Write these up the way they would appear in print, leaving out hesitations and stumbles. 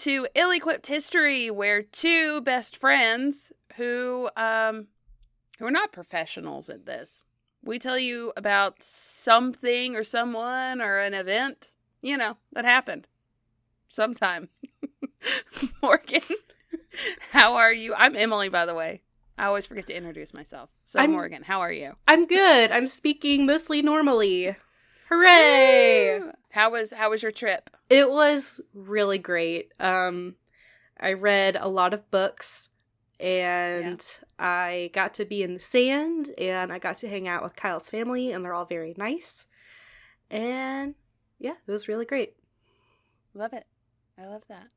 to Ill-Equipped History, where two best friends who are not professionals at this. We tell you about something or someone or an event, that happened sometime. Morgan, how are you? I'm Emily, by the way. I always forget to introduce myself. So, Morgan, how are you? I'm good. I'm speaking mostly normally. Hooray! Woo! How was your trip? It was really great. I read a lot of books, and I got to be in the sand, and I got to hang out with Kyle's family, and they're all very nice. And yeah, it was really great. Love it. I love that.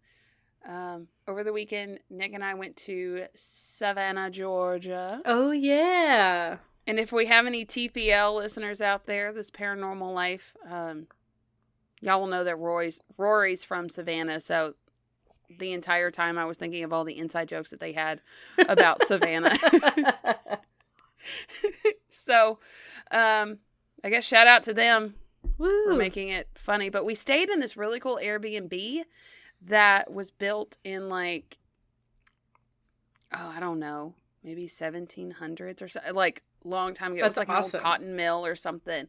Over the weekend, Nick and I went to Savannah, Georgia. Oh, yeah. And if we have any TPL listeners out there, this Paranormal Life, y'all will know that Rory's from Savannah. So the entire time I was thinking of all the inside jokes that they had about Savannah. So, I guess shout out to them for making it funny. But we stayed in this really cool Airbnb that was built in I don't know, maybe 1700s or so, long time ago. That's it was awesome. An old cotton mill or something.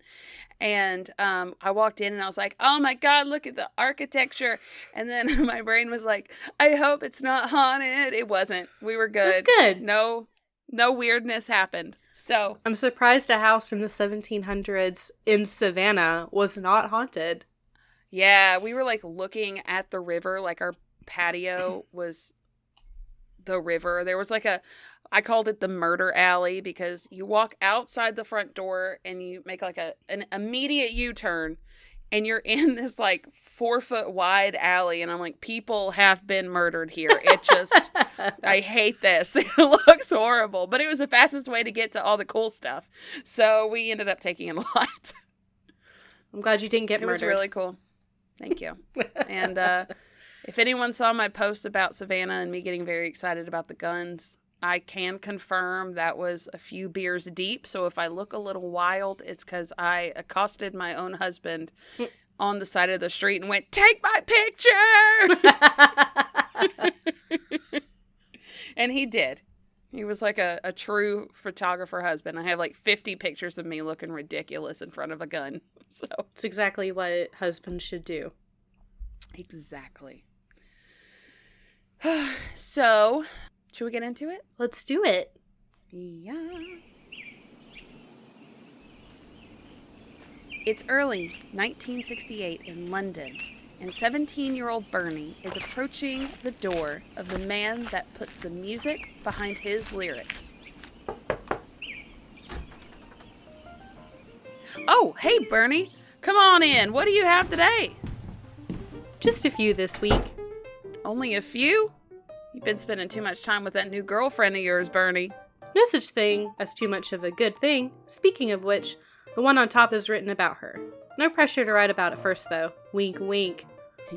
And I walked in and I was like, oh my God, look at the architecture. And then my brain was like, I hope it's not haunted. It wasn't. We were good. That's good. No weirdness happened. So I'm surprised a house from the 1700s in Savannah was not haunted. Yeah, we were looking at the river, our patio was the river. There was I called it the murder alley because you walk outside the front door and you make an immediate U-turn and you're in this 4-foot wide alley. And I'm like, people have been murdered here. It just, I hate this. It looks horrible, but it was the fastest way to get to all the cool stuff. So we ended up taking it a lot. I'm glad you didn't get murdered. It was really cool. Thank you. And if anyone saw my post about Savannah and me getting very excited about the guns, I can confirm that was a few beers deep. So if I look a little wild, it's because I accosted my own husband on the side of the street and went, "Take my picture!" And he did. He was a true photographer husband. I have 50 pictures of me looking ridiculous in front of a gun. So it's exactly what husbands should do. Exactly. So, should we get into it? Let's do it. Yeah. It's early 1968 in London, and 17-year-old Bernie is approaching the door of the man that puts the music behind his lyrics. Oh, hey, Bernie. Come on in. What do you have today? Just a few this week. Only a few? You've been spending too much time with that new girlfriend of yours, Bernie. No such thing as too much of a good thing. Speaking of which, the one on top is written about her. No pressure to write about it first, though. Wink, wink.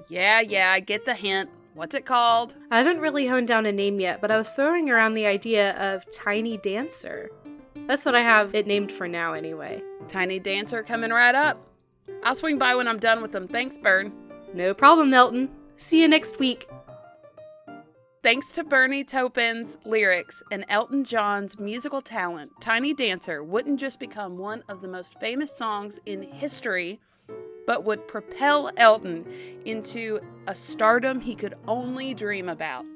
Yeah, I get the hint. What's it called? I haven't really honed down a name yet, but I was throwing around the idea of Tiny Dancer. That's what I have it named for now, anyway. Tiny Dancer coming right up. I'll swing by when I'm done with them. Thanks, Bern. No problem, Elton. See you next week. Thanks to Bernie Taupin's lyrics and Elton John's musical talent, Tiny Dancer wouldn't just become one of the most famous songs in history, but would propel Elton into a stardom he could only dream about.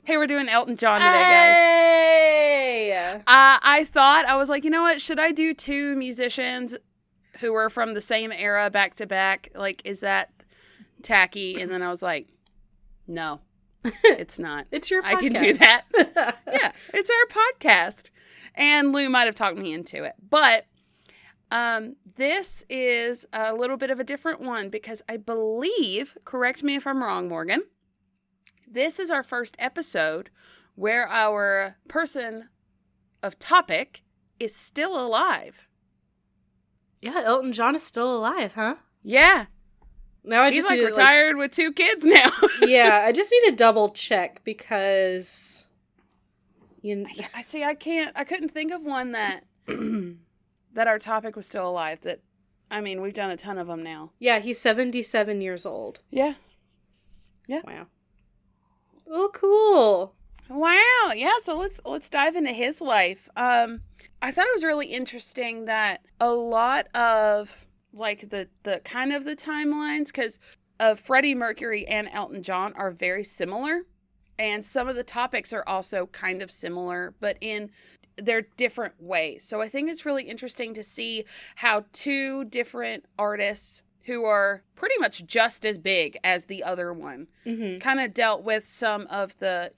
Hey, we're doing Elton John today, guys. Hey! I was like, you know what? Should I do two musicians who were from the same era back to back? Is that tacky? And then I was like, no, it's not. It's your podcast. I can do that. Yeah, it's our podcast. And Lou might have talked me into it. But this is a little bit of a different one because I believe, correct me if I'm wrong, Morgan, this is our first episode where our person of topic is still alive. Yeah, Elton John is still alive, huh? Yeah. Now He's retired with 2 kids now. Yeah, I just need to double check because I couldn't think of one that that our topic was still alive that I mean, we've done a ton of them now. Yeah, he's 77 years old. Yeah. Yeah. Wow. Oh, cool. Wow. Yeah, so let's dive into his life. I thought it was really interesting that a lot of like the kind of the timelines, because Freddie Mercury and Elton John are very similar, and some of the topics are also kind of similar, but in their different ways. So I think it's really interesting to see how two different artists who are pretty much just as big as the other one kind of dealt with some of the,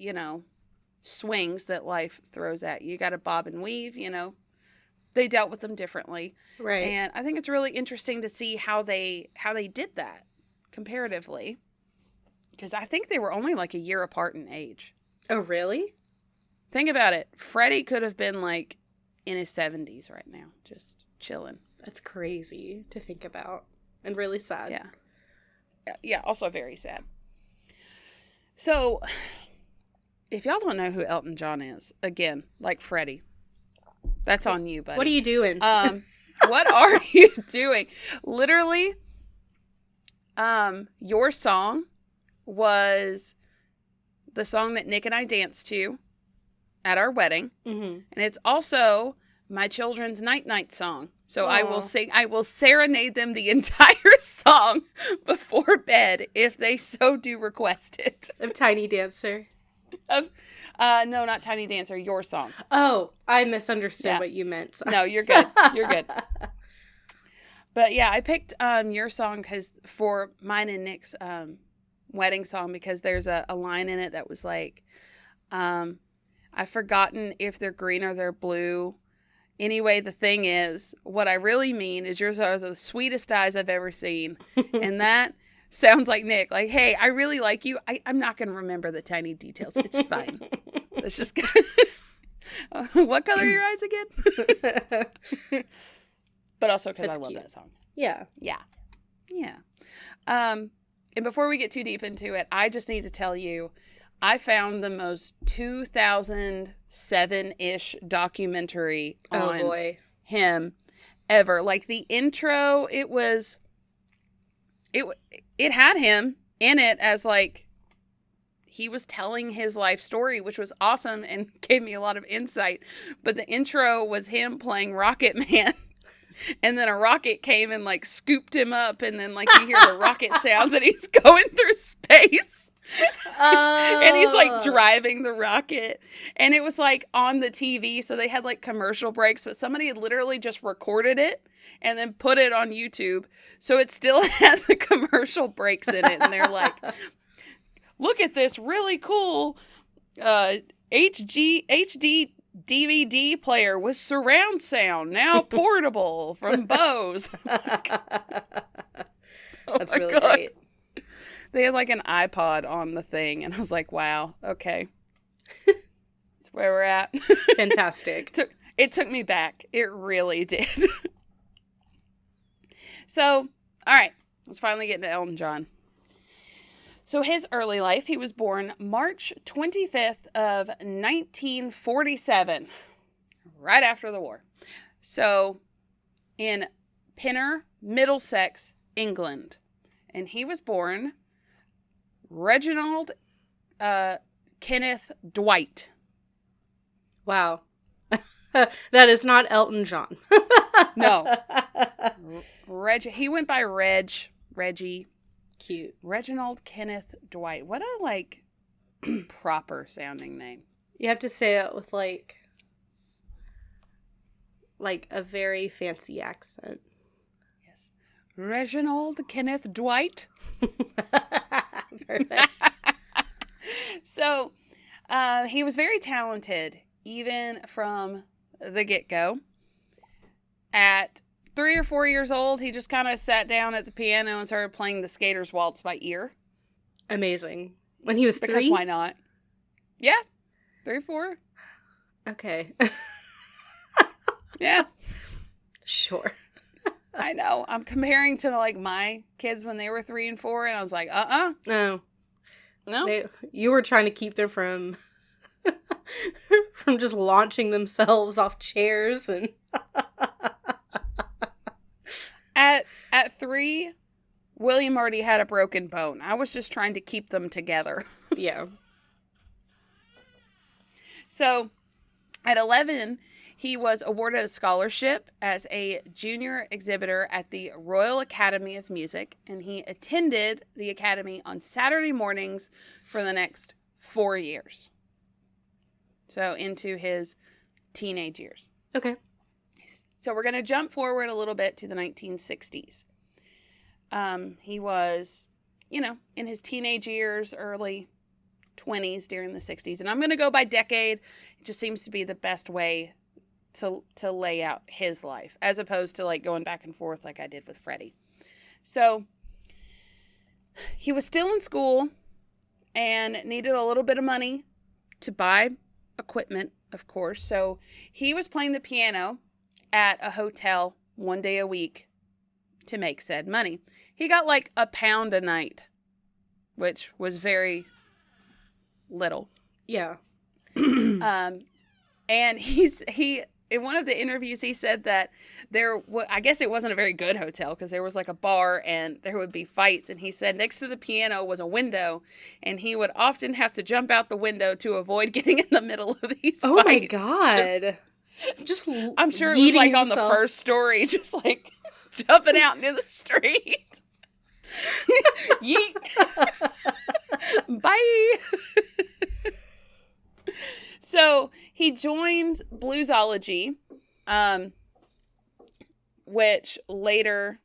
swings that life throws at you. You got to bob and weave, they dealt with them differently. Right. And I think it's really interesting to see how they did that comparatively, because I think they were only like a year apart in age. Oh, really? Think about it. Freddie could have been like in his 70s right now, just chilling. That's crazy to think about, and really sad. Yeah, also very sad. So, if y'all don't know who Elton John is, again, like Freddie, that's on you, buddy. What are you doing? What are you doing? Literally, Your Song was the song that Nick and I danced to at our wedding. And it's also my children's night song. So Aww. I will serenade them the entire song before bed if they so do request it. Of Tiny Dancer. No, not Tiny Dancer, Your Song. Oh, I misunderstood what you meant. Sorry. No, you're good. You're good. But yeah, I picked Your Song for mine and Nick's wedding song, because there's a line in it that was like, I've forgotten if they're green or they're blue. Anyway, the thing is, what I really mean is yours are the sweetest eyes I've ever seen. And that sounds like Nick. Like, hey, I really like you. I'm not going to remember the tiny details. It's fine. Let's just go. What color are your eyes again? But also because I love that song. Yeah. Yeah. Yeah. And before we get too deep into it, I just need to tell you, I found the most 2007-ish documentary on him ever. Like the intro, it had him in it as like he was telling his life story, which was awesome and gave me a lot of insight. But the intro was him playing Rocket Man. And then a rocket came and like scooped him up, and then like you hear the rocket sounds and he's going through space. And he's like driving the rocket, and it was like on the TV, so they had like commercial breaks, but somebody had literally just recorded it and then put it on YouTube, so it still had the commercial breaks in it, and they're like, look at this really cool HD DVD player with surround sound, now portable from Bose. That's really great. They had like an iPod on the thing, and I was like, wow, okay. That's where we're at. Fantastic. It took me back. It really did. So, all right, let's finally get into Elton John. So his early life, he was born March 25th of 1947, right after the war. So in Pinner, Middlesex, England. And he was born Reginald Kenneth Dwight. Wow. That is not Elton John. No. He went by Reggie. Cute. Reginald Kenneth Dwight. What a, like, proper sounding name. You have to say it with, like a very fancy accent. Yes. Reginald Kenneth Dwight. Perfect. So, he was very talented, even from the get-go. At 3 or 4 years old, he just kind of sat down at the piano and started playing the Skater's Waltz by ear. Amazing. When he was 3? Because why not? Yeah. 3 or 4. Okay. Yeah. Sure. I know. I'm comparing to, like, my kids when they were 3 and 4, and I was like, No. No. You were trying to keep them from just launching themselves off chairs and... At At 3, William already had a broken bone. I was just trying to keep them together. Yeah. So, at 11, he was awarded a scholarship as a junior exhibitor at the Royal Academy of Music, and he attended the academy on Saturday mornings for the next 4 years. So, into his teenage years. Okay. So, we're going to jump forward a little bit to the 1960s. He was, in his teenage years, early 20s during the 60s. And I'm going to go by decade. It just seems to be the best way to lay out his life, as opposed to like going back and forth like I did with Freddie. So he was still in school and needed a little bit of money to buy equipment, of course. So he was playing the piano at a hotel 1 day a week to make said money. He got like £1 a night, which was very little. Yeah. And he in one of the interviews, he said that I guess it wasn't a very good hotel because there was like a bar and there would be fights. And he said next to the piano was a window and he would often have to jump out the window to avoid getting in the middle of these fights. Oh my God. Just I'm sure it was like himself. On the first story, just like jumping out into the street. Yeet. Bye. So he joined Bluesology, which later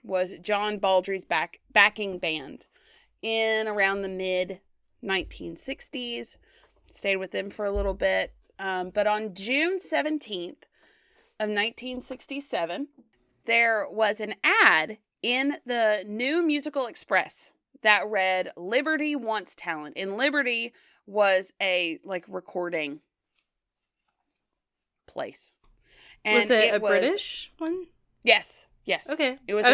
was John Baldry's backing band in around the mid 1960s. Stayed with them for a little bit. But on June 17th of 1967, there was an ad in the New Musical Express that read, "Liberty wants talent." And Liberty was a recording place. And was it a British one? Yes. Okay. It was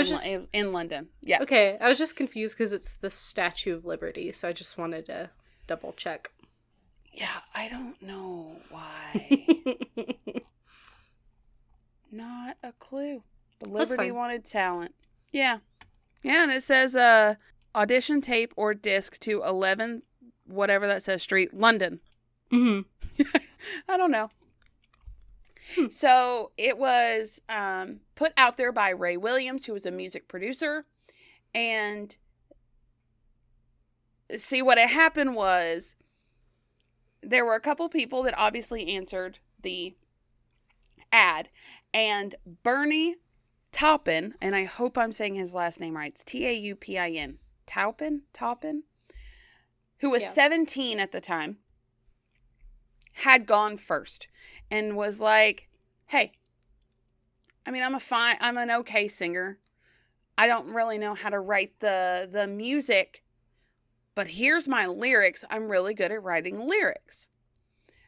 in London. Yeah. Okay. I was just confused because it's the Statue of Liberty, so I just wanted to double check. Yeah, I don't know why. Not a clue. But Liberty wanted talent. Yeah. Yeah, and it says audition tape or disc to 11 whatever that says Street, London. Mm-hmm. I don't know. So it was put out there by Ray Williams, who was a music producer. And see, what had happened was there were a couple people that obviously answered the ad. And Bernie Taupin, and I hope I'm saying his last name right. It's Taupin. Taupin? Who was 17 at the time, had gone first and was like, hey, I mean, I'm an okay singer. I don't really know how to write the music, but here's my lyrics. I'm really good at writing lyrics.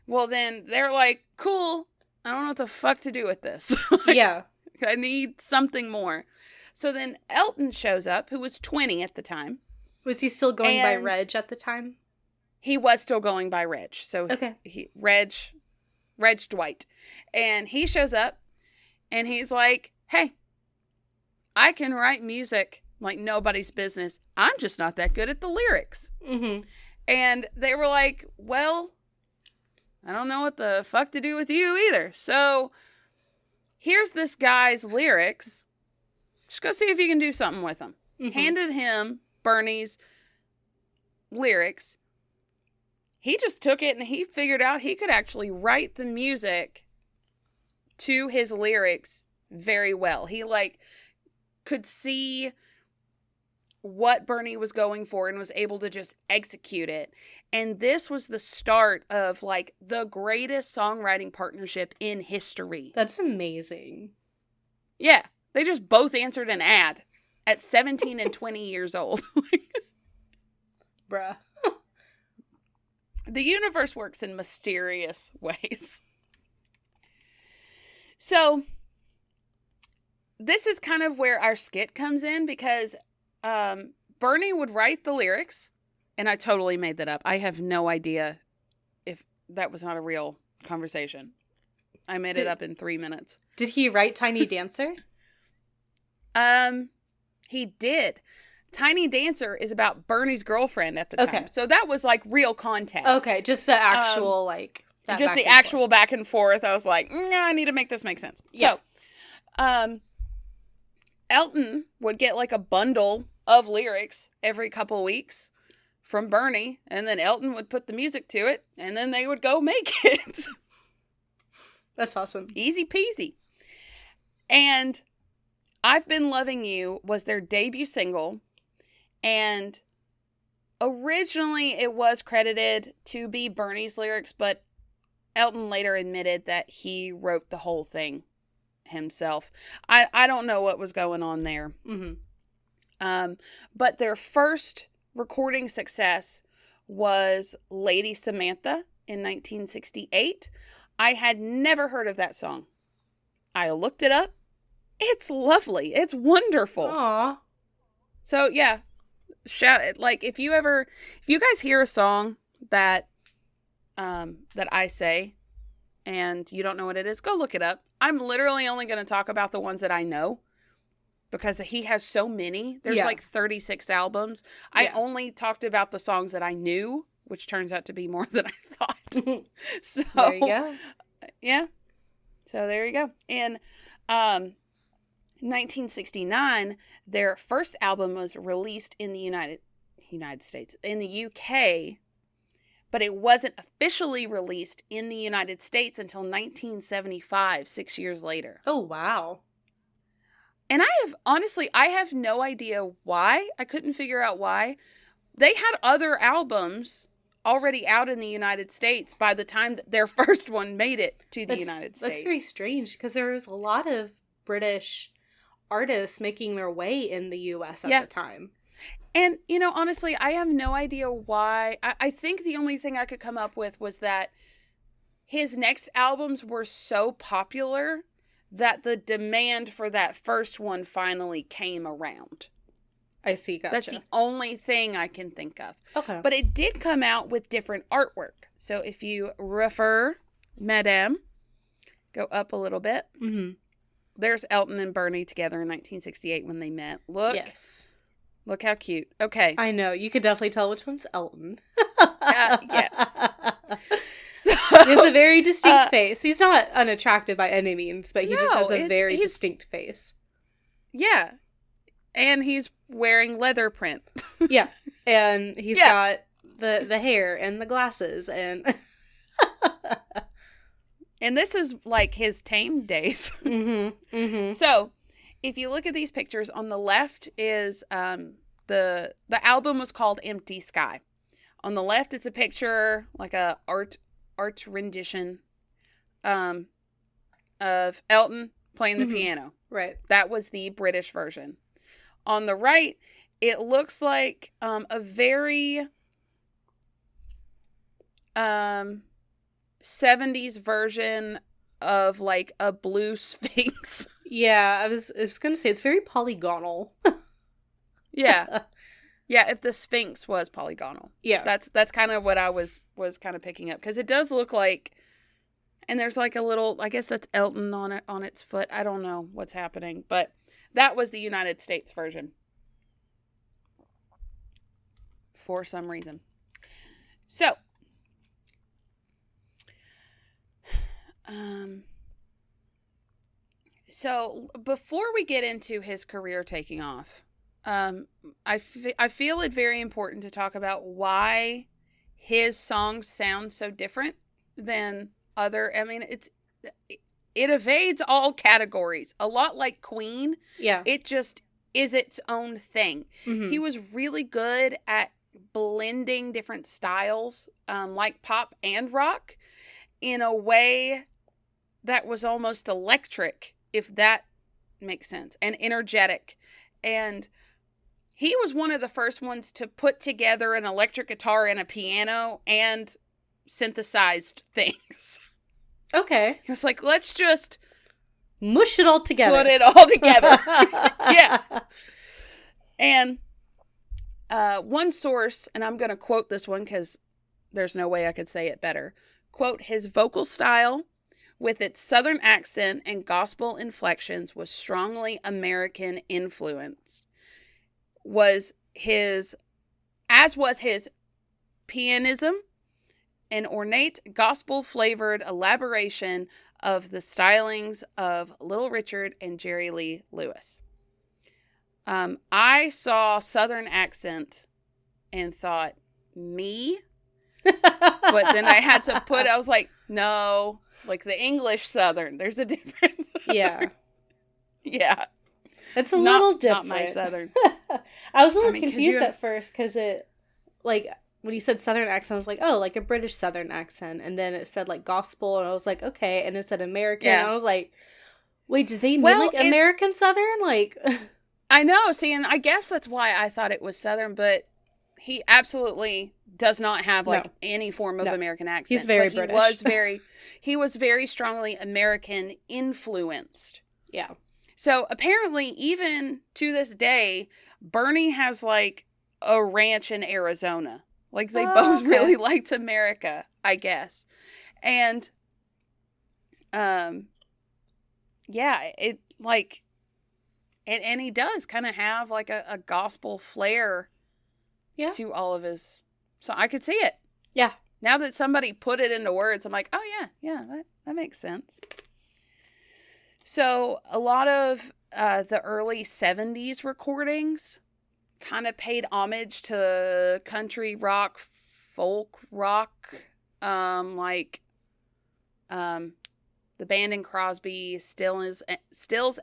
Well, then they're like, cool. I don't know what the fuck to do with this. Yeah. I need something more. So then Elton shows up, who was 20 at the time. Was he still going by Reg at the time? He was still going by Reg. So okay. Reg Dwight. And he shows up and he's like, hey, I can write music like nobody's business. I'm just not that good at the lyrics. Mm-hmm. And they were like, well, I don't know what the fuck to do with you either. So here's this guy's lyrics. Just go see if you can do something with them. Mm-hmm. Handed him Bernie's lyrics. He just took it and he figured out he could actually write the music to his lyrics very well. He could see what Bernie was going for and was able to just execute it. And this was the start of the greatest songwriting partnership in history. That's amazing. Yeah. They just both answered an ad at 17 and 20 years old. Bruh. The universe works in mysterious ways. So, this is kind of where our skit comes in because Bernie would write the lyrics, and I totally made that up. I have no idea if that was not a real conversation. I made it up in 3 minutes. Did he write Tiny Dancer? He did. Tiny Dancer is about Bernie's girlfriend at the time. Okay. So that was like real context. Okay, just the actual that just back the and actual forth. back and forth. I was like, I need to make this make sense. Yeah. So, Elton would get like a bundle of lyrics every couple of weeks from Bernie, and then Elton would put the music to it, and then they would go make it. That's awesome. Easy peasy. And I've Been Loving You was their debut single, and originally it was credited to be Bernie's lyrics, but Elton later admitted that he wrote the whole thing himself. I don't know what was going on there. Mm-hmm. But their first recording success was Lady Samantha in 1968. I had never heard of that song. I looked it up. It's lovely. It's wonderful. Aw. So yeah, shout it. Like if you guys hear a song that I say and you don't know what it is, go look it up. I'm literally only going to talk about the ones that I know because he has so many. There's like 36 albums. I only talked about the songs that I knew, which turns out to be more than I thought. So There you go. Yeah. So there you go. In 1969, their first album was released in the United States, in the UK, but it wasn't officially released in the United States until 1975, 6 years later. Oh, wow. And I have no idea why. I couldn't figure out why. They had other albums already out in the United States by the time that their first one made it to the United States. That's very strange because there was a lot of British artists making their way in the U.S. at the time. And, honestly, I have no idea why. I think the only thing I could come up with was that his next albums were so popular that the demand for that first one finally came around. I see, gotcha. That's the only thing I can think of. Okay. But it did come out with different artwork. So if you refer, Madame, go up a little bit. Mm-hmm. There's Elton and Bernie together in 1968 when they met. Look. Yes. Look how cute. Okay. I know. You could definitely tell which one's Elton. Yes. So, he has a very distinct face. He's not unattractive by any means, but he just has a very distinct face. Yeah. And he's wearing leather print. Yeah. And he's got the hair and the glasses and... And this is like his tame days. Mm-hmm. Mm-hmm. So, if you look at these pictures, on the left is the album was called Empty Sky. On the left, it's a picture, like a art rendition of Elton playing the piano. Right. That was the British version. On the right, it looks like a very 70s version of like a blue sphinx. Yeah, I was going to say it's very polygonal. Yeah. Yeah, if the Sphinx was polygonal. Yeah. That's kind of what I was kind of picking up, because it does look like, and there's like a little, I guess that's Elton on its foot. I don't know what's happening, but that was the United States version for some reason. So before we get into his career taking off, I feel it very important to talk about why his songs sound so different than other. I mean, it evades all categories. A lot like Queen. Yeah. It just is its own thing. Mm-hmm. He was really good at blending different styles, like pop and rock, in a way that was almost electric, if that makes sense, and energetic. And he was one of the first ones to put together an electric guitar and a piano and synthesized things. Okay. He was like, let's just mush it all together. Put it all together. Yeah. And one source, and I'm going to quote this one because there's no way I could say it better. Quote, his vocal style with its Southern accent and gospel inflections was strongly American influenced. was as was his pianism, an ornate gospel-flavored elaboration of the stylings of Little Richard and Jerry Lee Lewis. I saw Southern accent and thought, me? But then I had to I was like, no, like the English Southern. There's a difference. Yeah. Yeah. It's a little different. Not my Southern. I was a little confused at first because it, like, when you said Southern accent, I was like, oh, like a British Southern accent. And then it said, like, gospel, and I was like, okay. And it said American. Yeah. And I was like, wait, does he mean, like, American Southern? Like... I know. See, and I guess that's why I thought it was Southern, but he absolutely does not have, like, any form of American accent. He's very British. He was very strongly American influenced. Yeah. So apparently, even to this day, Bernie has, like, a ranch in Arizona. Like, they both really liked America, I guess. And, yeah, it, like, and he does kind of have, like, a gospel flair to all of his, so I could see it. Yeah. Now that somebody put it into words, I'm like, oh, yeah, that makes sense. So a lot of the early 70s recordings kind of paid homage to country rock, folk rock, like the band in Crosby, Stills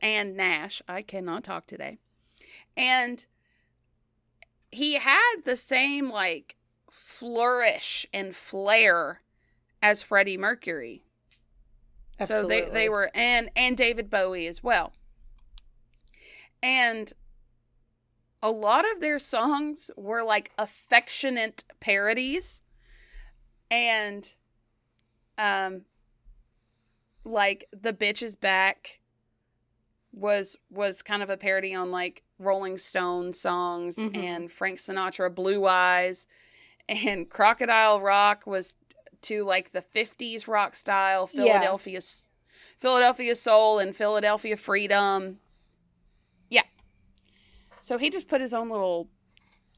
and Nash. I cannot talk today. And he had the same, like, flourish and flair as Freddie Mercury. Absolutely. So they were, and David Bowie as well. And a lot of their songs were, like, affectionate parodies. And, like, The Bitch Is Back was kind of a parody on, like, Rolling Stone songs, and Frank Sinatra, Blue Eyes, and Crocodile Rock was to, like, the 50s rock style, Philadelphia Soul and Philadelphia Freedom. Yeah. So he just put his own little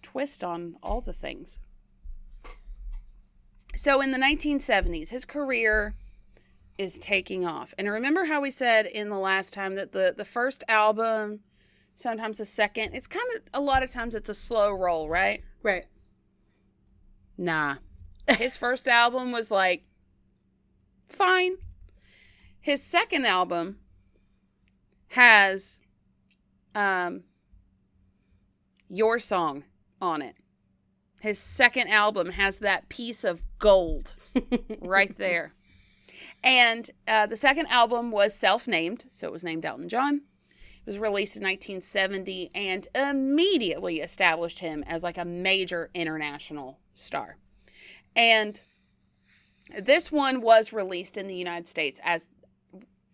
twist on all the things. So in the 1970s, his career is taking off. And remember how we said in the last time that the first album, sometimes the second, it's kind of, a lot of times it's a slow roll, right? Right. Nah. His first album was, like, fine. His second album has Your Song on it. His second album has that piece of gold right there. And the second album was self-named, so it was named Elton John. It was released in 1970 and immediately established him as, like, a major international star. And this one was released in the United States as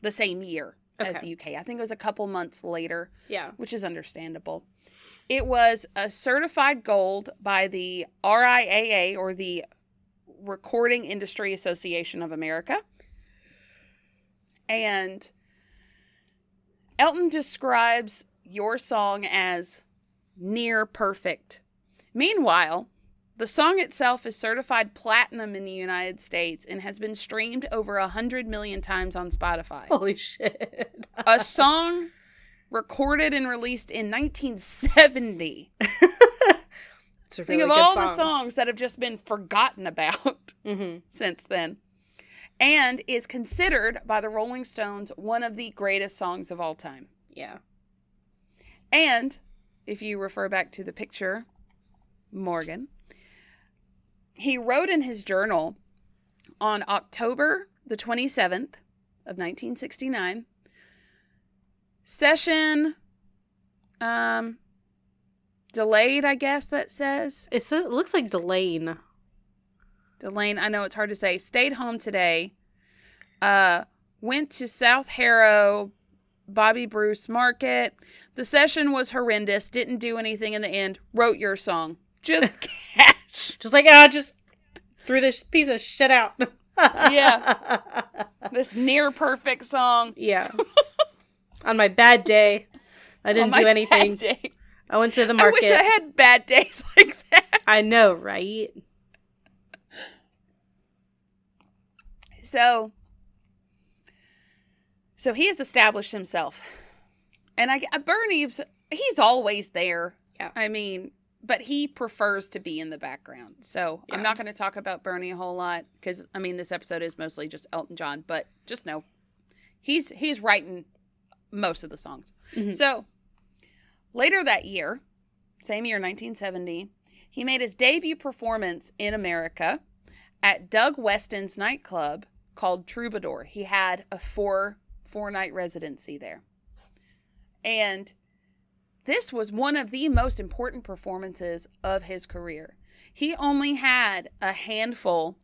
the same year as the UK. I think it was a couple months later, which is understandable. It was a certified gold by the RIAA, or the Recording Industry Association of America. And Elton describes Your Song as near perfect. Meanwhile, the song itself is certified platinum in the United States and has been streamed over 100 million times on Spotify. Holy shit. A song recorded and released in 1970. It's a really Think of good all song. the songs that have just been forgotten about since then. And is considered by the Rolling Stones one of the greatest songs of all time. Yeah. And if you refer back to the picture, Morgan, he wrote in his journal on October the 27th of 1969, session delayed, I guess that says. It looks like Delane. Delane, I know it's hard to say. Stayed home today. Went to South Harrow, Bobby Bruce Market. The session was horrendous. Didn't do anything in the end. Wrote Your Song. Just cash. Just like, just threw this piece of shit out. Yeah. This near perfect song. Yeah. On my bad day, I didn't do anything. I went to the I market. wish I had bad days like that. I know, right? So he has established himself. And Bernie, he's always there. Yeah. I mean, but he prefers to be in the background. So I'm not going to talk about Bernie a whole lot because, I mean, this episode is mostly just Elton John. But just know, he's writing most of the songs. Mm-hmm. So later that year, same year, 1970, he made his debut performance in America at Doug Weston's nightclub called Troubadour. He had a four-night residency there. And this was one of the most important performances of his career. He only had a handful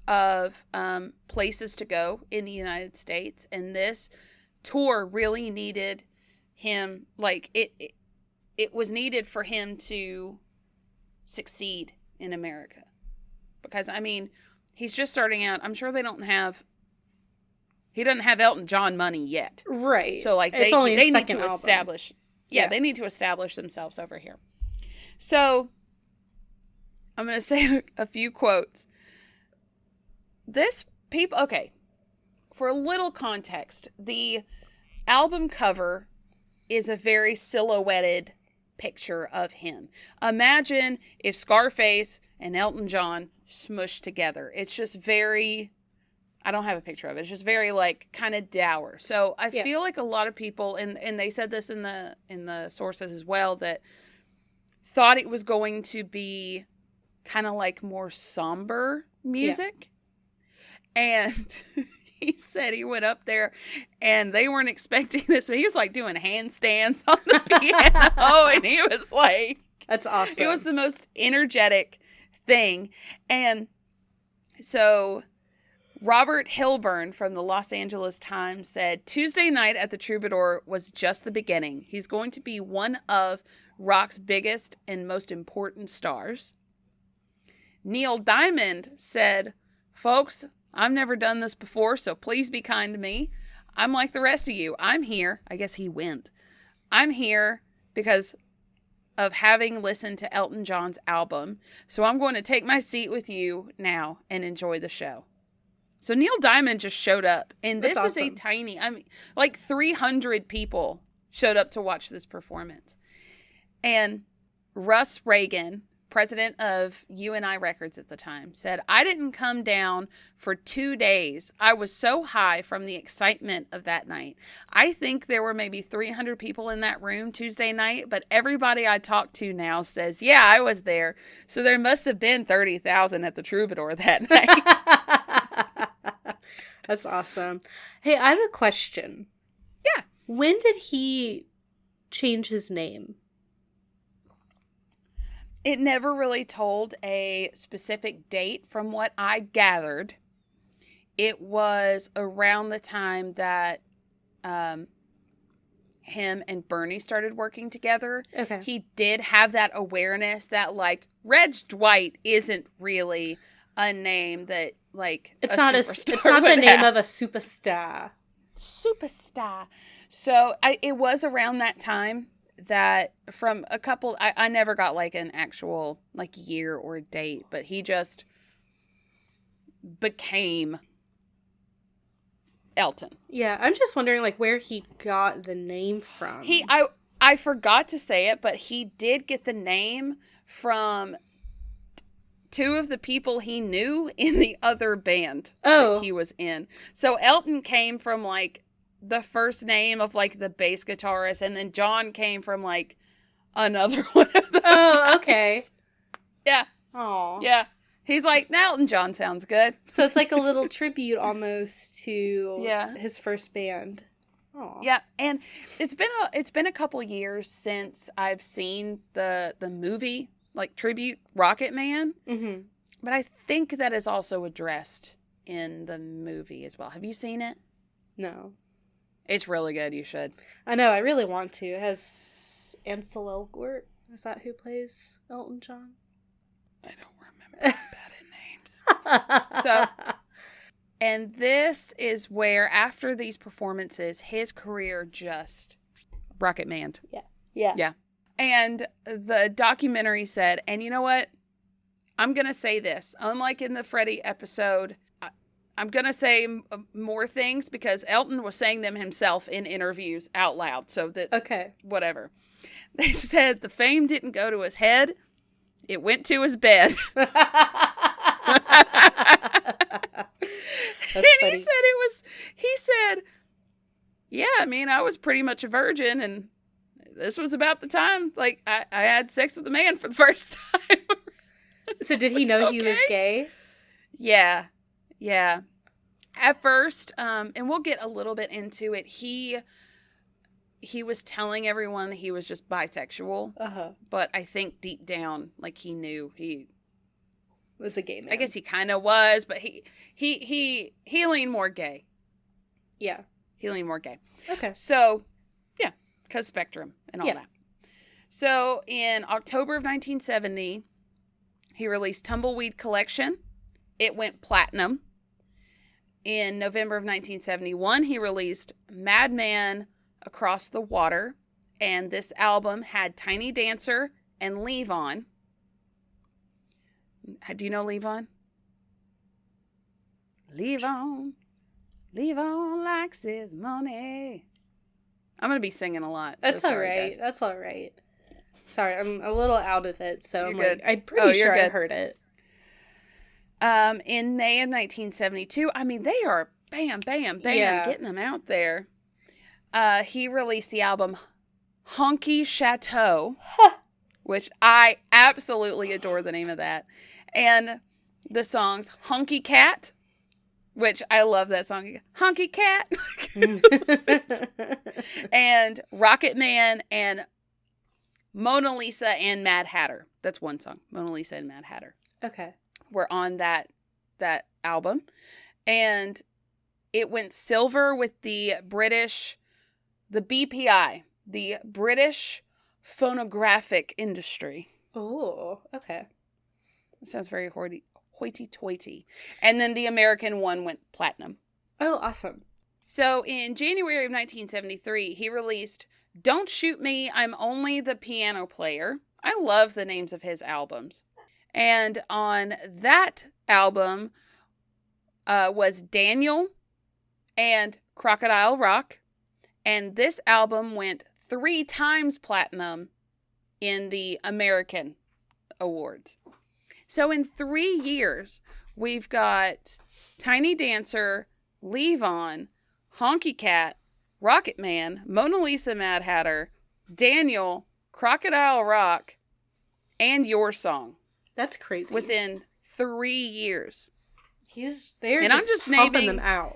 of places to go in the United States, and this tour really needed him, like, it was needed for him to succeed in America. Because, I mean, he's just starting out. I'm sure he doesn't have Elton John money yet. Right. So, like, they need to establish. Yeah, they need to establish themselves over here. So, I'm going to say a few quotes. Okay, for a little context, the album cover is a very silhouetted picture of him. Imagine if Scarface and Elton John smushed together. It's just very... I don't have a picture of it. It's just very, like, kind of dour. So I feel like a lot of people, and they said this in the sources as well, that thought it was going to be kind of like more somber music. Yeah. And he said he went up there and they weren't expecting this. But he was, like, doing handstands on the piano. And he was like... That's awesome. It was the most energetic thing. And so... Robert Hilburn from the Los Angeles Times said, Tuesday night at the Troubadour was just the beginning. He's going to be one of rock's biggest and most important stars. Neil Diamond said, folks, I've never done this before, so please be kind to me. I'm like the rest of you. I'm here. I guess he went. I'm here because of having listened to Elton John's album. So I'm going to take my seat with you now and enjoy the show. So Neil Diamond just showed up, and this is a tiny, I mean, like 300 people showed up to watch this performance. And Russ Reagan, president of UNI Records at the time, said, I didn't come down for 2 days. I was so high from the excitement of that night. I think there were maybe 300 people in that room Tuesday night, but everybody I talked to now says, yeah, I was there. So there must have been 30,000 at the Troubadour that night. That's awesome. Hey, I have a question. Yeah. When did he change his name? It never really told a specific date from what I gathered. It was around the time that him and Bernie started working together. Okay. He did have that awareness that, like, Reg Dwight isn't really a name that, like, it's not the name of a superstar. Superstar. So it was around that time that from a couple, I never got, like, an actual, like, year or date, but he just became Elton. Yeah, I'm just wondering, like, where he got the name from. I forgot to say it, but he did get the name from two of the people he knew in the other band that he was in. So Elton came from, like, the first name of, like, the bass guitarist, and then John came from, like, another one of those guys. Okay. Yeah. Aw. Yeah. He's like, Elton John sounds good. So it's like a little tribute almost to his first band. Aww. Yeah, and it's been a couple years since I've seen the movie, like, tribute Rocket Man. Mm-hmm. But I think that is also addressed in the movie as well. Have you seen it? No. It's really good. You should. I know. I really want to. It has Ansel Elgort. Is that who plays Elton John? I don't remember bad names. So, and this is where, after these performances, his career just Rocket Man. Yeah. Yeah. And the documentary said, and you know what? I'm going to say this. Unlike in the Freddie episode, I'm going to say more things because Elton was saying them himself in interviews out loud. So that, Okay. whatever. They said the fame didn't go to his head. It went to his bed. That's And funny. he said, yeah, I mean, I was pretty much a virgin and this was about the time, like, I had sex with a man for the first time. So did he know he was Okay. gay? Yeah. Yeah. At first, and we'll get a little bit into it, he was telling everyone that he was just bisexual, Uh-huh. but I think deep down, like, he knew he Was a gay man. I guess he kind of was, but he leaned more gay. Yeah. He leaned more gay. Okay. So, yeah, because Spectrum and all Yeah. that. So, in October of 1970, he released Tumbleweed Collection. It went platinum. In November of 1971, he released Madman Across the Water. And this album had Tiny Dancer and Levon. Do you know Levon? Levon likes his money. I'm going to be singing a lot. That's so all sorry, right. guys. That's all right. Sorry, I'm a little out of it, so You're I'm good. like, I'm pretty you're sure I good. heard it. In May of 1972, I mean, they are bam, bam, bam, Yeah. getting them out there. He released the album Honky Chateau, which I absolutely adore the name of that. And the songs Honky Cat, which I love that song. Honky Cat. And Rocket Man and Mona Lisa and Mad Hatter. That's one song. Mona Lisa and Mad Hatter Okay. were on that album. And it went silver with the BPI, the British Phonographic Industry. Oh, okay. It sounds very hoity-toity. And then the American one went platinum. Oh, awesome. So in January of 1973, he released Don't Shoot Me, I'm Only the Piano Player. I love the names of his albums. And on that album was Daniel and Crocodile Rock. And this album went 3 times platinum in the American Awards. So in 3 years, we've got Tiny Dancer, Levon, Honky Cat, Rocket Man, Mona Lisa Mad Hatter, Daniel, Crocodile Rock, and Your Song. That's crazy. Within 3 years. They're And just, I'm just pumping naming them out.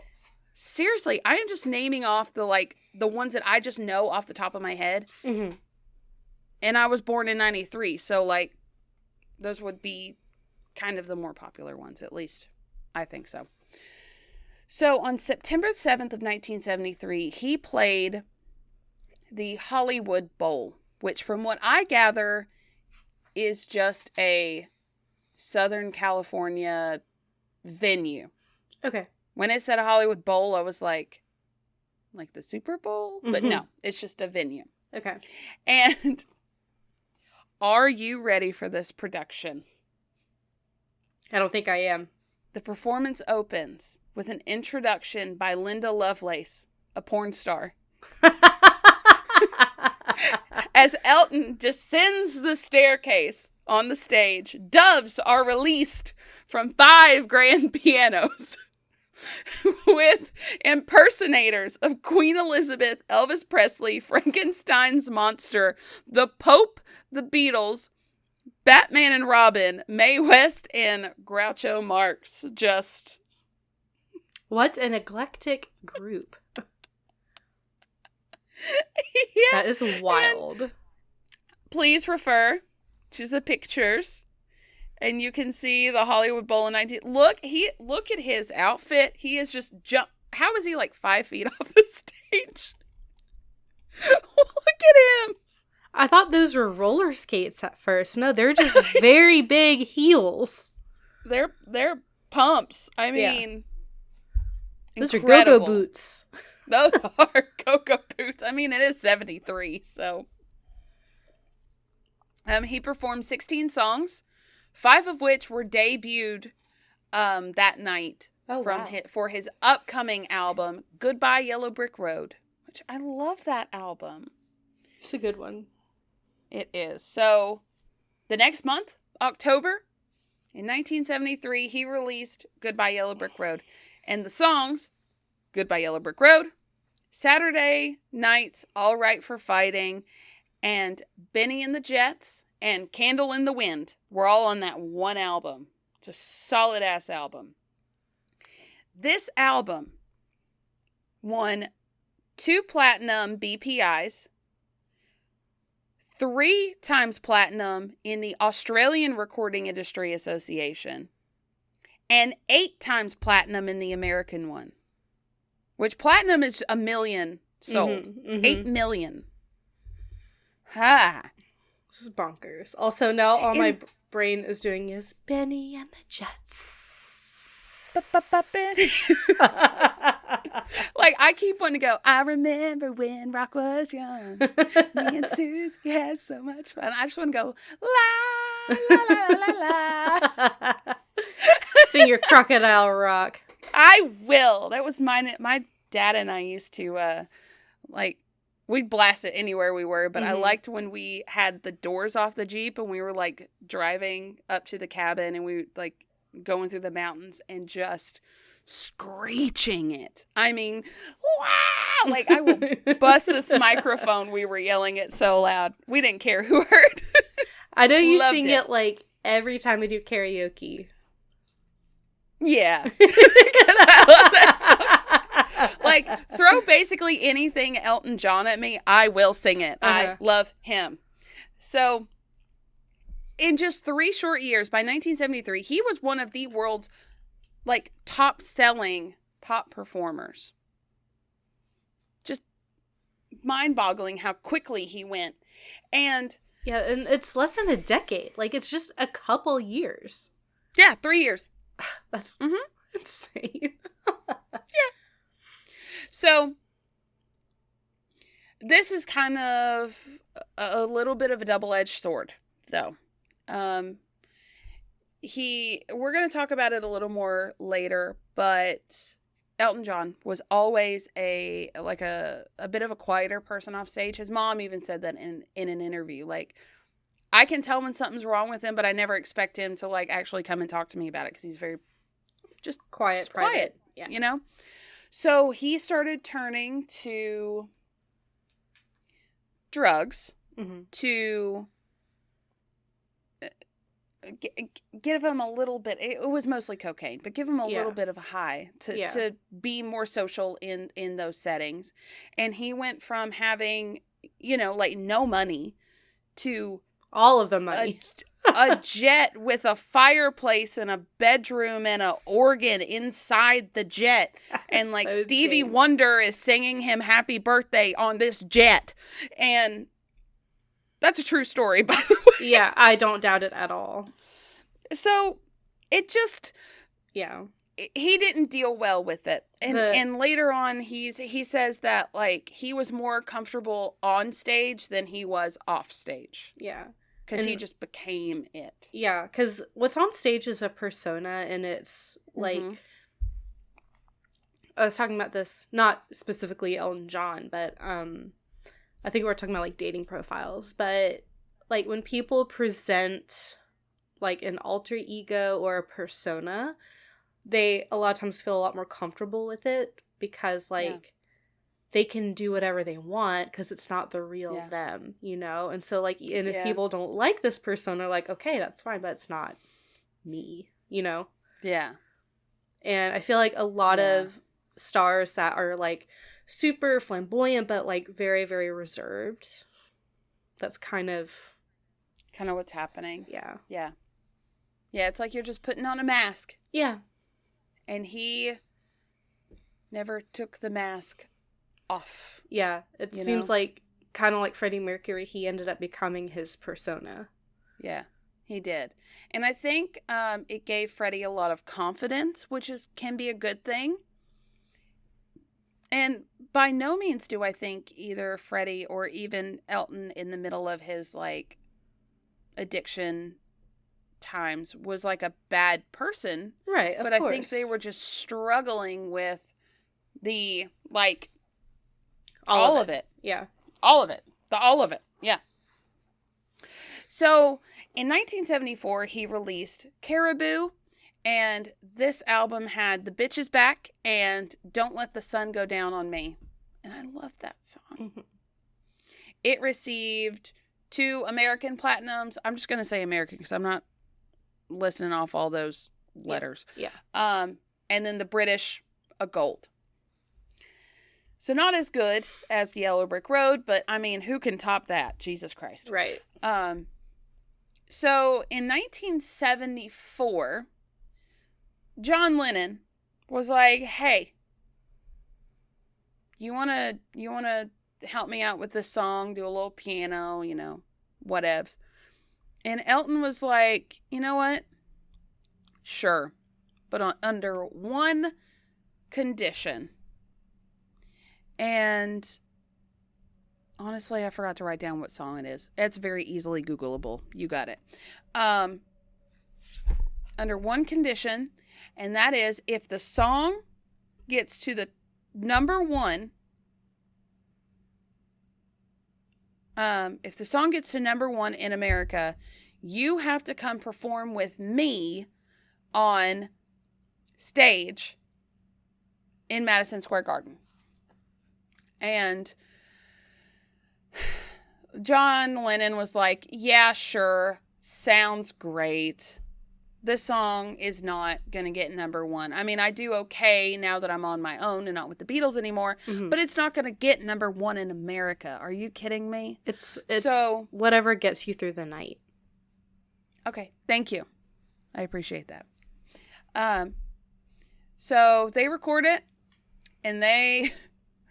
Seriously, I am just naming off the ones that I just know off the top of my head. Mm-hmm. And I was born in 93, so those would be kind of the more popular ones, at least I think so. So on September 7th of 1973, he played the Hollywood Bowl, which from what I gather is just a Southern California venue. Okay. When it said a Hollywood Bowl, I was like the Super Bowl? But Mhm. no, it's just a venue. Okay. And are you ready for this production? I don't think I am. The performance opens with an introduction by Linda Lovelace, a porn star. As Elton descends the staircase on the stage, doves are released from 5 grand pianos with impersonators of Queen Elizabeth, Elvis Presley, Frankenstein's monster, the Pope, the Beatles, Batman and Robin, Mae West, and Groucho Marx. Just... What an eclectic group. Yeah. That is wild. And please refer to the pictures, and you can see the Hollywood Bowl in 19... Look at his outfit. He is just How is he 5 feet off the stage? Look at him. I thought those were roller skates at first. No, they're just very big heels. They're pumps. I Yeah. mean, Those are incredible. go-go boots. Those are go-go boots. I mean, it is 73, so He performed 16 songs, 5 of which were debuted that night for his upcoming album, Goodbye Yellow Brick Road, which I love that album. It's a good one. It is. So, the next month, October, in 1973, he released Goodbye Yellow Brick Road. And the songs, Goodbye Yellow Brick Road, Saturday Nights, All Right for Fighting, and Benny and the Jets, and Candle in the Wind were all on that one album. It's a solid-ass album. This album won 2 platinum BPIs, 3 times platinum in the Australian Recording Industry Association, and 8 times platinum in the American one. Which platinum is 1 million sold. 8 million. Ha! This is bonkers. Also, now all my brain is doing is Benny and the Jets. Like, I keep wanting to go, I remember when rock was young. Me and Susie had so much fun. I just want to go, la, la, la, la, la. Sing your Crocodile Rock. I will. That was mine. My dad and I used to, we'd blast it anywhere we were, but I liked when we had the doors off the Jeep and we were, like, driving up to the cabin and we, like, going through the mountains and just screeching it. I mean, wow! Like, I will bust this microphone. We were yelling it so loud. We didn't care who heard. I know you sing it, like, every time we do karaoke. Yeah. I love that song. Like, throw basically anything Elton John at me, I will sing it. I love him. So, in just 3 short years, by 1973, he was one of the world's, like, top-selling pop performers. Just mind-boggling how quickly he went. And yeah, and it's less than a decade. Like, it's just a couple years. Yeah, 3 years. That's insane. Yeah. So, this is kind of a little bit of a double-edged sword, though. We're going to talk about it a little more later, but Elton John was always a bit of a quieter person off stage. His mom even said that in an interview. Like, I can tell when something's wrong with him, but I never expect him to, like, actually come and talk to me about it because he's very just quiet, yeah. You know? So he started turning to drugs to give him a little bit. It was mostly cocaine, but give him a little bit of a high to be more social in those settings. And he went from having, like, no money to all of the money. A jet with a fireplace and a bedroom and an organ inside the jet. And, like, so Stevie insane. Wonder is singing him happy birthday on this jet. And that's a true story, by the way. Yeah, I don't doubt it at all. So, it just... Yeah. He didn't deal well with it. And later on, he says that, like, he was more comfortable on stage than he was off stage. Yeah. Because he just became it. Yeah, because what's on stage is a persona, and it's, like... I was talking about this, not specifically Elton John, but I think we were talking about, like, dating profiles. But, like, when people present, like, an alter ego or a persona, they a lot of times feel a lot more comfortable with it because, like... they can do whatever they want because it's not the real them, And so, like, and if people don't like this persona, like, okay, that's fine, but it's not me, Yeah. And I feel like a lot of stars that are, like, super flamboyant, but, like, very, very reserved. That's kind of what's happening. Yeah. Yeah. Yeah, it's like you're just putting on a mask. Yeah. And he never took the mask off. Yeah, it seems like kind of like Freddie Mercury, he ended up becoming his persona. Yeah, he did. And I think it gave Freddie a lot of confidence, which can be a good thing. And by no means do I think either Freddie or even Elton in the middle of his, like, addiction times was like a bad person. Right, of but course. I think they were just struggling with the, like, all of it. Yeah. All of it. All of it. Yeah. So, in 1974, he released Caribou, and this album had The Bitch Is Back and Don't Let the Sun Go Down on Me. And I love that song. Mm-hmm. It received 2 American Platinums. I'm just going to say American because I'm not listening off all those letters. Yeah. And then the British, a gold. So not as good as Yellow Brick Road, but I mean, who can top that? Jesus Christ. Right. So in 1974, John Lennon was like, "Hey, you wanna help me out with this song? Do a little piano, whatevs." And Elton was like, "You know what? Sure, but under one condition." And honestly, I forgot to write down what song it is. It's very easily Googleable. You got it. Under one condition, and that is if the song gets to the number 1, if the song gets to number 1 in America, you have to come perform with me on stage in Madison Square Garden. And John Lennon was like, "Yeah, sure. Sounds great. This song is not going to get number 1. I mean, I do okay now that I'm on my own and not with the Beatles anymore, but it's not going to get number 1 in America. Are you kidding me?" It's so whatever gets you through the night. Okay. Thank you. I appreciate that. So they record it and they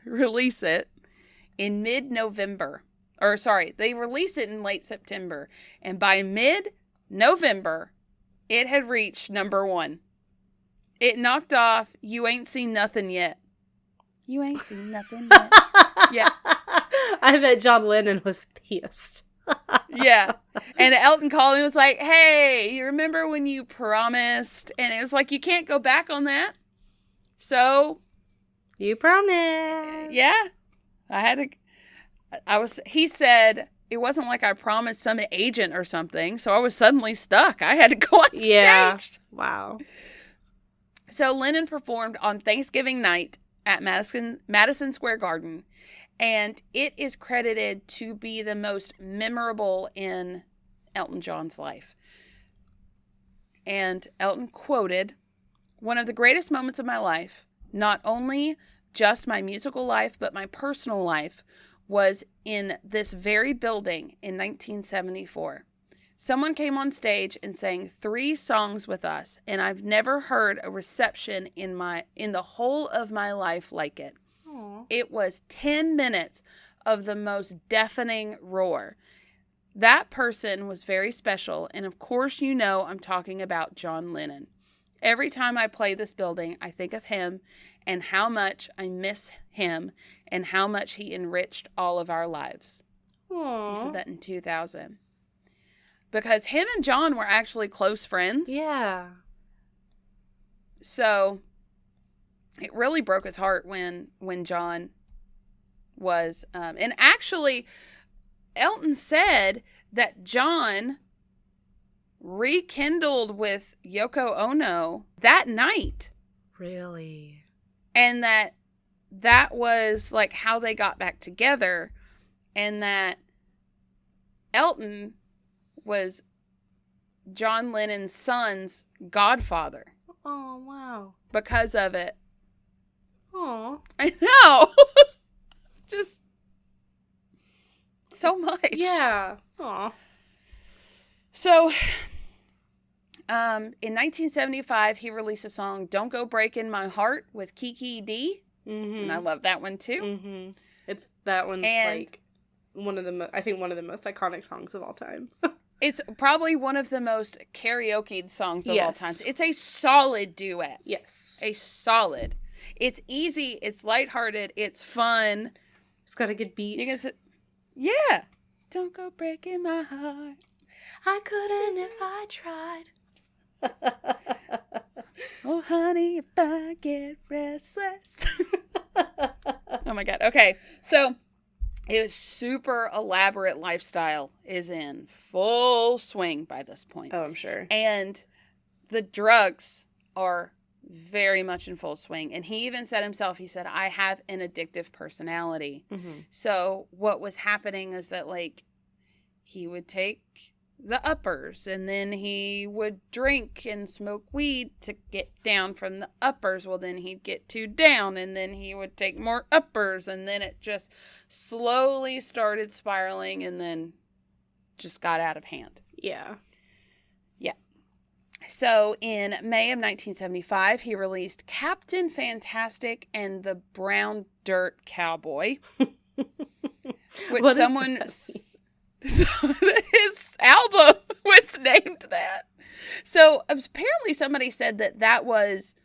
release it in mid-November. Or sorry, they released it in late September. And by mid-November, it had reached number 1. It knocked off You Ain't Seen Nothing Yet. You ain't seen nothing yet. Yeah. I bet John Lennon was pissed. Yeah. And Elton called and was like, "Hey, you remember when you promised?" And it was like, you can't go back on that. So. You promised. Yeah. He said, it wasn't like I promised some agent or something. So I was suddenly stuck. I had to go on stage. Yeah. Wow. So Lennon performed on Thanksgiving night at Madison Square Garden. And it is credited to be the most memorable in Elton John's life. And Elton quoted, "One of the greatest moments of my life, not only just my musical life, but my personal life, was in this very building in 1974. Someone came on stage and sang 3 songs with us, and I've never heard a reception in the whole of my life like it. Aww. It was 10 minutes of the most deafening roar. That person was very special, and of course you know I'm talking about John Lennon. Every time I play this building, I think of him and how much I miss him and how much he enriched all of our lives." Aww. He said that in 2000. Because him and John were actually close friends. Yeah. So it really broke his heart when John was... and actually, Elton said that John rekindled with Yoko Ono that night. Really? And that was like how they got back together, and that Elton was John Lennon's son's godfather. Oh, wow. Because of it. Oh. I know. Just so much. Yeah. Aw. So, in 1975, he released a song, "Don't Go Breaking My Heart" with Kiki D. Mm-hmm. And I love that one too. Mm-hmm. That one's like one of the most iconic songs of all time. It's probably one of the most karaoke'd songs of all time. It's a solid duet. Yes. A solid. It's easy. It's lighthearted. It's fun. It's got a good beat. Yeah. Don't go breaking my heart. I couldn't if I tried. Oh, honey, if I get restless. Oh, my God. Okay. So, his super elaborate lifestyle is in full swing by this point. Oh, I'm sure. And the drugs are very much in full swing. And he even said himself, he said, I have an addictive personality. Mm-hmm. So what was happening is that, like, he would take the uppers and then he would drink and smoke weed to get down from the uppers. Well, then he'd get too down and then he would take more uppers, and then it just slowly started spiraling and then just got out of hand. Yeah. So in May of 1975, he released Captain Fantastic and the Brown Dirt Cowboy, which his album was named that. So apparently somebody said that was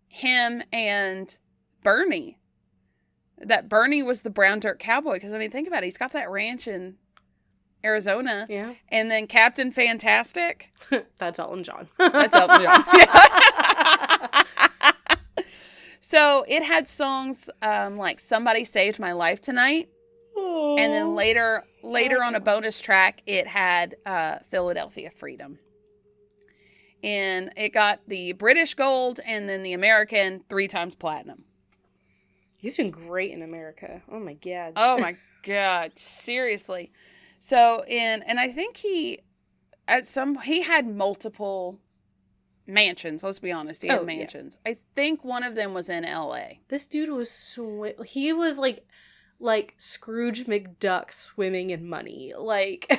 him and Bernie. That Bernie was the Brown Dirt Cowboy. Because, I mean, think about it. He's got that ranch in Arizona. Yeah. And then Captain Fantastic. That's Elton John. That's Elton John. So it had songs like Somebody Saved My Life Tonight. Oh. And then later on a bonus track, it had Philadelphia Freedom. And it got the British gold and then the American 3 times platinum. He's doing great in America. Oh my God. Oh my God. Seriously. So and I think he had multiple mansions. Let's be honest. He had mansions. Yeah. I think one of them was in LA. This dude was he was like Scrooge McDuck swimming in money. Like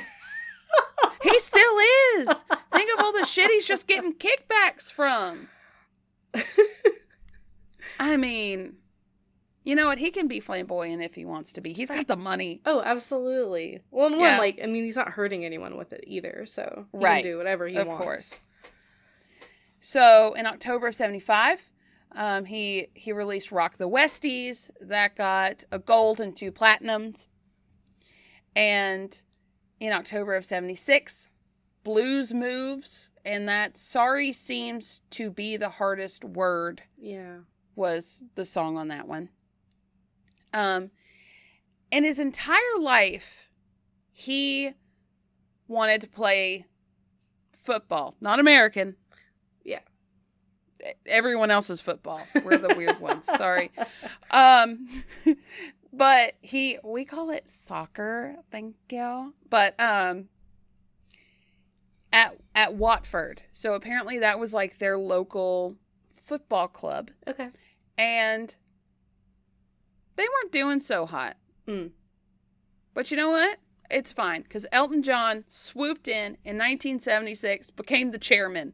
he still is. Think of all the shit he's just getting kickbacks from. I mean, you know what? He can be flamboyant if he wants to be. He's got the money. Oh, absolutely. Well, and one, like, I mean, he's not hurting anyone with it either, so he can do whatever he wants. Of course. So, in October of 75, he released Rock the Westies. That got a gold and 2 platinums. And in October of 76, Blues Moves, and that Sorry Seems to Be the Hardest Word. Yeah. Was the song on that one. In his entire life, he wanted to play football. Not American. Yeah. Everyone else's football. We're the weird ones. Sorry. But we call it soccer. Thank you. But, at Watford. So apparently that was like their local football club. Okay. And they weren't doing so hot. But you know what? It's fine. Because Elton John swooped in 1976, became the chairman.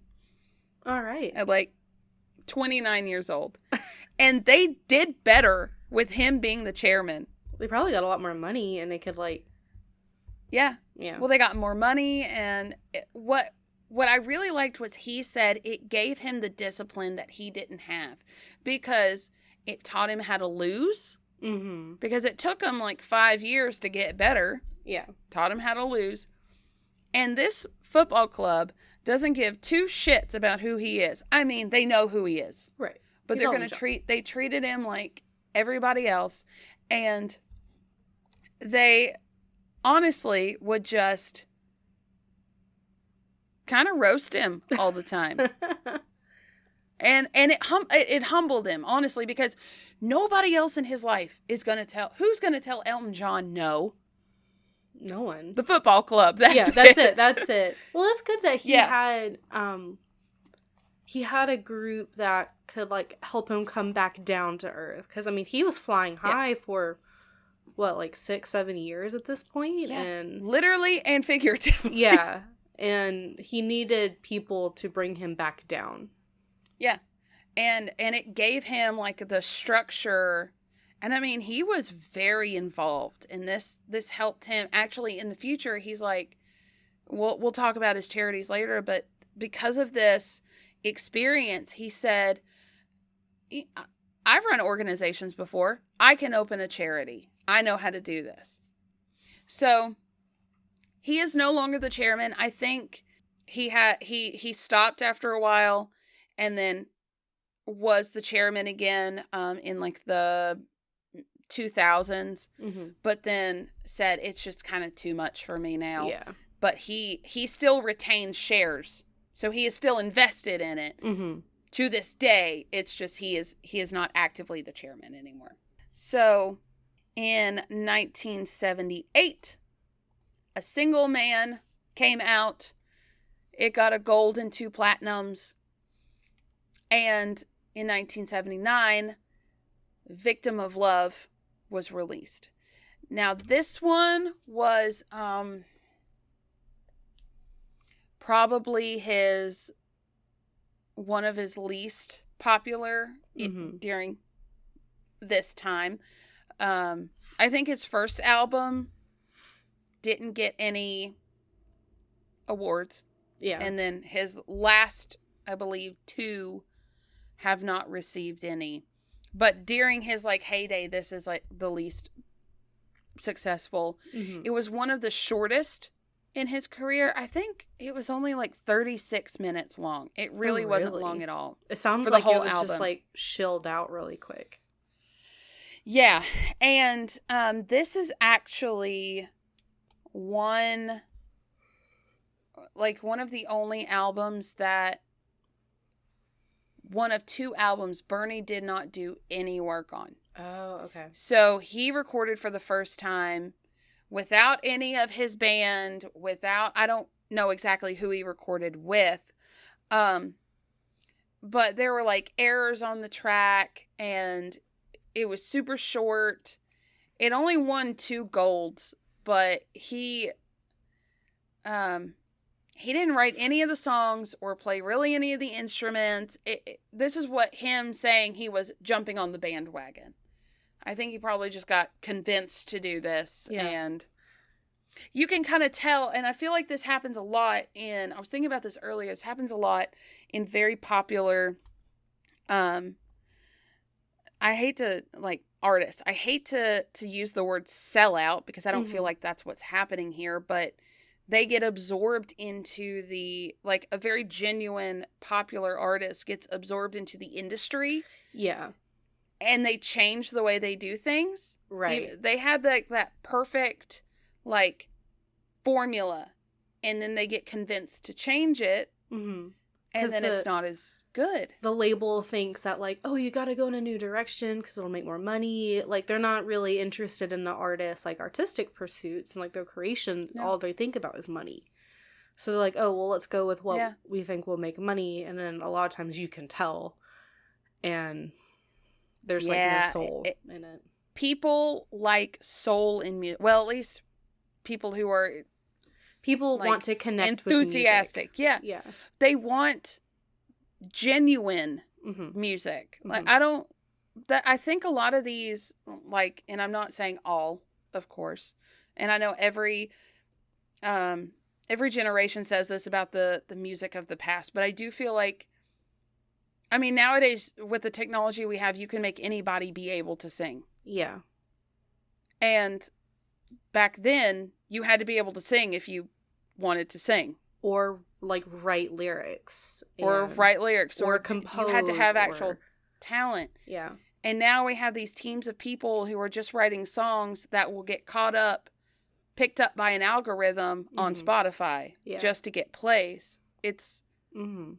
All right. At like 29 years old. And they did better with him being the chairman. They probably got a lot more money and they could Yeah. Yeah. Well, they got more money, and what I really liked was he said it gave him the discipline that he didn't have, because it taught him how to lose. Mm-hmm. Because it took him like 5 years to get better. Yeah. Taught him how to lose. And this football club doesn't give 2 shits about who he is. I mean, they know who he is. Right. But they're going to they treated him like everybody else. And they honestly would just kind of roast him all the time. And it humbled him, honestly, because nobody else in his life is going to tell. Who's going to tell Elton John no? No one. The football club. That's it. That's it. Well, it's good that he had a group that could like help him come back down to earth. Because I mean, he was flying high for what, like 6-7 years at this point, and literally and figuratively. Yeah, and he needed people to bring him back down. Yeah, and it gave him like the structure. And I mean, he was very involved in this. This helped him. Actually, in the future, he's like, we'll talk about his charities later, but because of this experience, he said, I've run organizations before. I can open a charity. I know how to do this. So He is no longer the chairman. I think he stopped after a while and then was the chairman again in like the 2000s, but then said it's just kind of too much for me now. Yeah. But he still retains shares, so he is still invested in it. To this day. It's just he is not actively the chairman anymore. So in 1978, a Single Man came out. It got a gold and 2 platinums. And in 1979, Victim of Love was released. Now, this one was probably one of his least popular during this time. I think his first album didn't get any awards. Yeah. And then his last, I believe, 2 have not received any. But during his like heyday, this is like the least successful. It was one of the shortest in his career. I think it was only like 36 minutes long. It really wasn't long at all. It sounds for like the whole it was album. just like chilled out really quick. Yeah. And this is actually one of the only albums that one of 2 albums Bernie did not do any work on. Oh, okay. So he recorded for the first time without any of his band, I don't know exactly who he recorded with. But there were like errors on the track and it was super short. It only won 2 golds, but he didn't write any of the songs or play really any of the instruments. This is what him saying he was jumping on the bandwagon. I think he probably just got convinced to do this. Yeah. And you can kind of tell, and I feel like this happens a lot I was thinking about this earlier, this happens a lot in very popular, I hate to, like, artists. I hate to use the word sellout because I don't feel like that's what's happening here, but they get absorbed into like a very genuine popular artist gets absorbed into the industry. Yeah. And they change the way they do things. Right. They had that perfect, like, formula. And then they get convinced to change it. And then it's not as good. The label thinks that, like, oh, you got to go in a new direction because it'll make more money. Like, they're not really interested in the artist's, like, artistic pursuits and, like, their creation. No. All they think about is money. So they're like, oh, well, let's go with what we think will make money. And then a lot of times you can tell. And there's, like, no soul in it. People like soul in music. Well, at least people who are... People like, want to connect enthusiastic. With music. Yeah. They want genuine music. Like, I think a lot of these, like, and I'm not saying all, of course, and I know every generation says this about the music of the past, but I do feel like, I mean, nowadays with the technology we have, you can make anybody be able to sing. Yeah. And back then, you had to be able to sing if you wanted to sing. Or, like, write lyrics. Or compose. You had to have actual talent. Yeah. And now we have these teams of people who are just writing songs that will get picked up by an algorithm on Spotify just to get plays. It's... And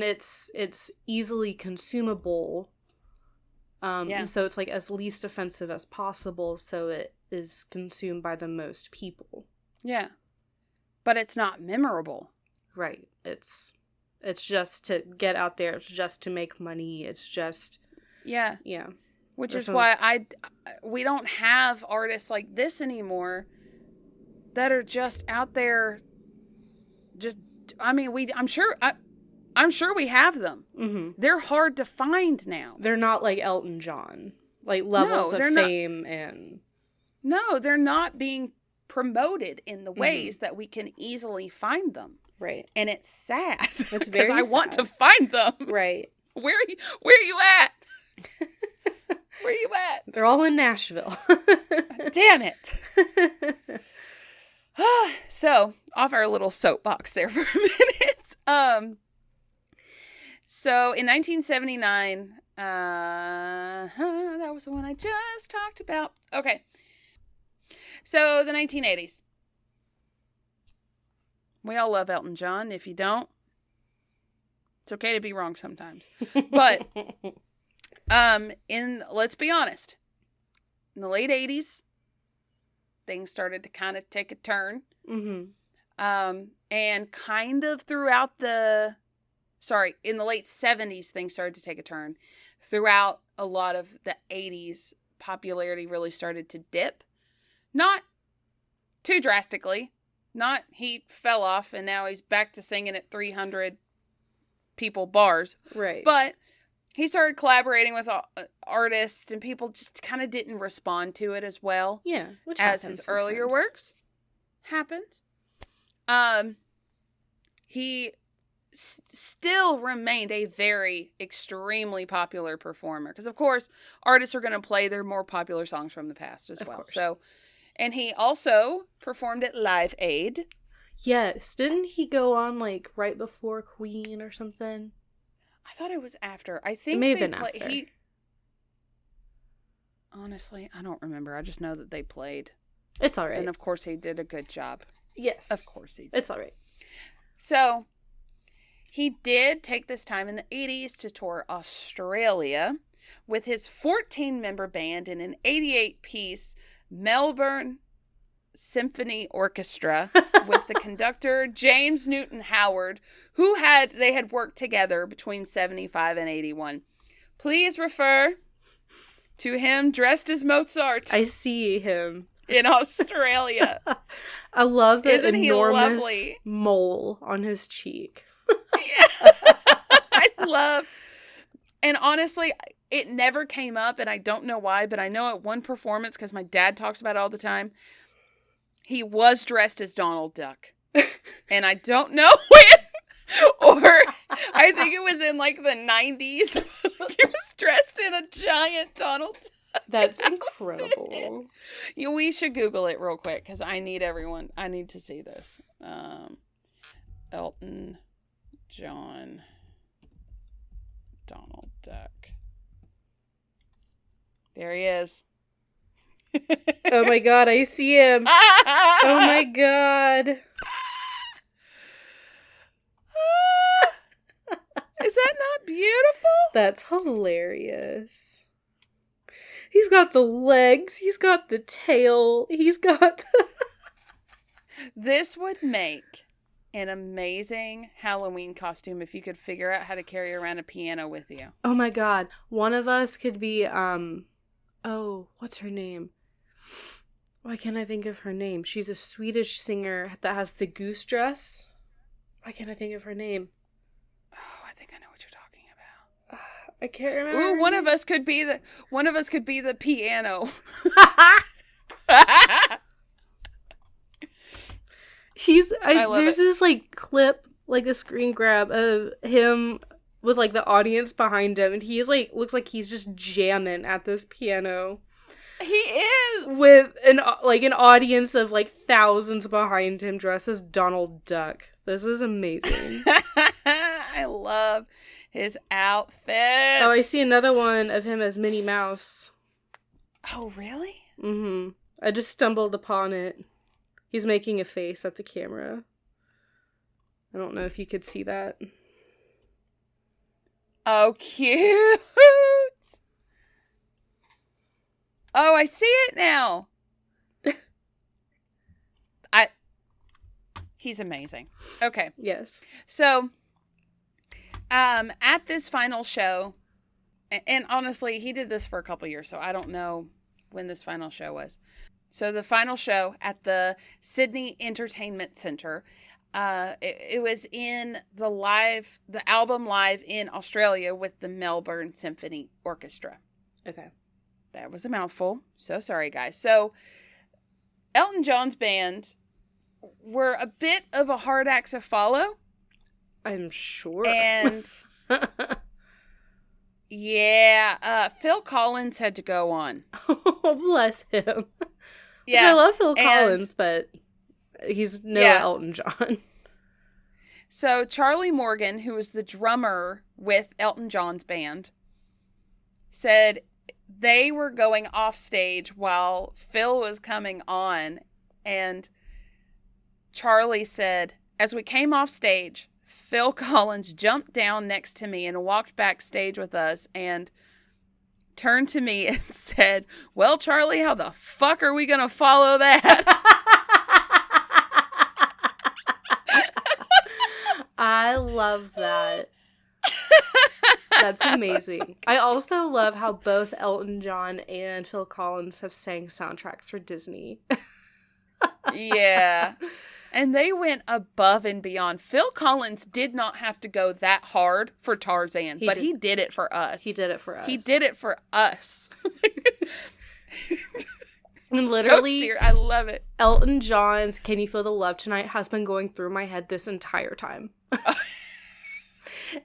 it's easily consumable. And so it's, like, as least offensive as possible so it is consumed by the most people. Yeah. But it's not memorable. Right. It's just to get out there. It's just to make money. It's just... Yeah. Yeah. Which is why we don't have artists like this anymore that are just out there just... I mean, I'm sure we have them. They're hard to find now. They're not like Elton John. Like, levels of fame and... No, they're not being promoted in the ways that we can easily find them. Right. And it's sad. It's very sad. I want to find them. Right. Where are you at? Where are you at? They're all in Nashville. Damn it. So, off our little soapbox there for a minute. So in 1979, that was the one I just talked about. Okay. So the 1980s. We all love Elton John. If you don't, it's okay to be wrong sometimes. But let's be honest. In the late 80s, things started to kind of take a turn. Mm-hmm. And kind of throughout in the late 70s, things started to take a turn. Throughout a lot of the 80s, popularity really started to dip. Not too drastically. Not he fell off and now he's back to singing at 300 people bars. Right. But he started collaborating with artists and people just kind of didn't respond to it as well. Yeah. Which as his earlier works happened. He still remained a very extremely popular performer because of course artists are going to play their more popular songs from the past as well. So, and he also performed at Live Aid. Yes, didn't he go on like right before Queen or something? I thought it was after. I think it may have been after. Honestly, I don't remember. I just know that they played. It's all right. And of course he did a good job. Yes. Of course he did. It's all right. So, he did take this time in the 80s to tour Australia with his 14-member band in an 88-piece Melbourne Symphony Orchestra with the conductor James Newton Howard, they had worked together between 75 and 81. Please refer to him dressed as Mozart. I see him. In Australia. I love the Isn't enormous he lovely? Mole on his cheek. Yeah. I love. And honestly, it never came up, and I don't know why, but I know at one performance, because my dad talks about it all the time, he was dressed as Donald Duck. And I don't know when, or I think it was in like the 90s. He was dressed in a giant Donald Duck. That's incredible. Yeah, we should Google it real quick because I need to see this. Elton John Donald Duck. There he is. Oh my god, I see him. Oh my god. Is that not beautiful? That's hilarious. He's got the legs. He's got the tail. He's got the... This would make an amazing Halloween costume if you could figure out how to carry around a piano with you. Oh my god. One of us could be, what's her name? Why can't I think of her name? She's a Swedish singer that has the goose dress. Why can't I think of her name? Oh, I think I know what you're talking about. I can't remember. Ooh, one of us could be the piano. There's this like clip, like a screen grab of him with like the audience behind him, and he's like looks like he's just jamming at this piano. He is with an audience of like thousands behind him dressed as Donald Duck. This is amazing. I love his outfit. Oh, I see another one of him as Minnie Mouse. Oh, really? Mm-hmm. I just stumbled upon it. He's making a face at the camera. I don't know if you could see that. Oh, cute. Oh, I see it now. He's amazing. Okay. Yes. So, at this final show, and honestly, he did this for a couple years, so I don't know when this final show was. So the final show at the Sydney Entertainment Centre, it was in the album Live in Australia with the Melbourne Symphony Orchestra. Okay. That was a mouthful. So sorry, guys. So Elton John's band were a bit of a hard act to follow. I'm sure. And yeah, Phil Collins had to go on. Oh, bless him. Yeah. Which I love Phil Collins, but He's no Yeah. Elton John. So Charlie Morgan, who was the drummer with Elton John's band, said they were going off stage while Phil was coming on. And Charlie said, as we came off stage, Phil Collins jumped down next to me and walked backstage with us and turned to me and said, well, Charlie, how the fuck are we going to follow that? I love that. That's amazing. I also love how both Elton John and Phil Collins have sang soundtracks for Disney. Yeah. And they went above and beyond. Phil Collins did not have to go that hard for Tarzan, but he did it for us. He did it for us. He did it for us. And literally, I love it. Elton John's Can You Feel the Love Tonight has been going through my head this entire time.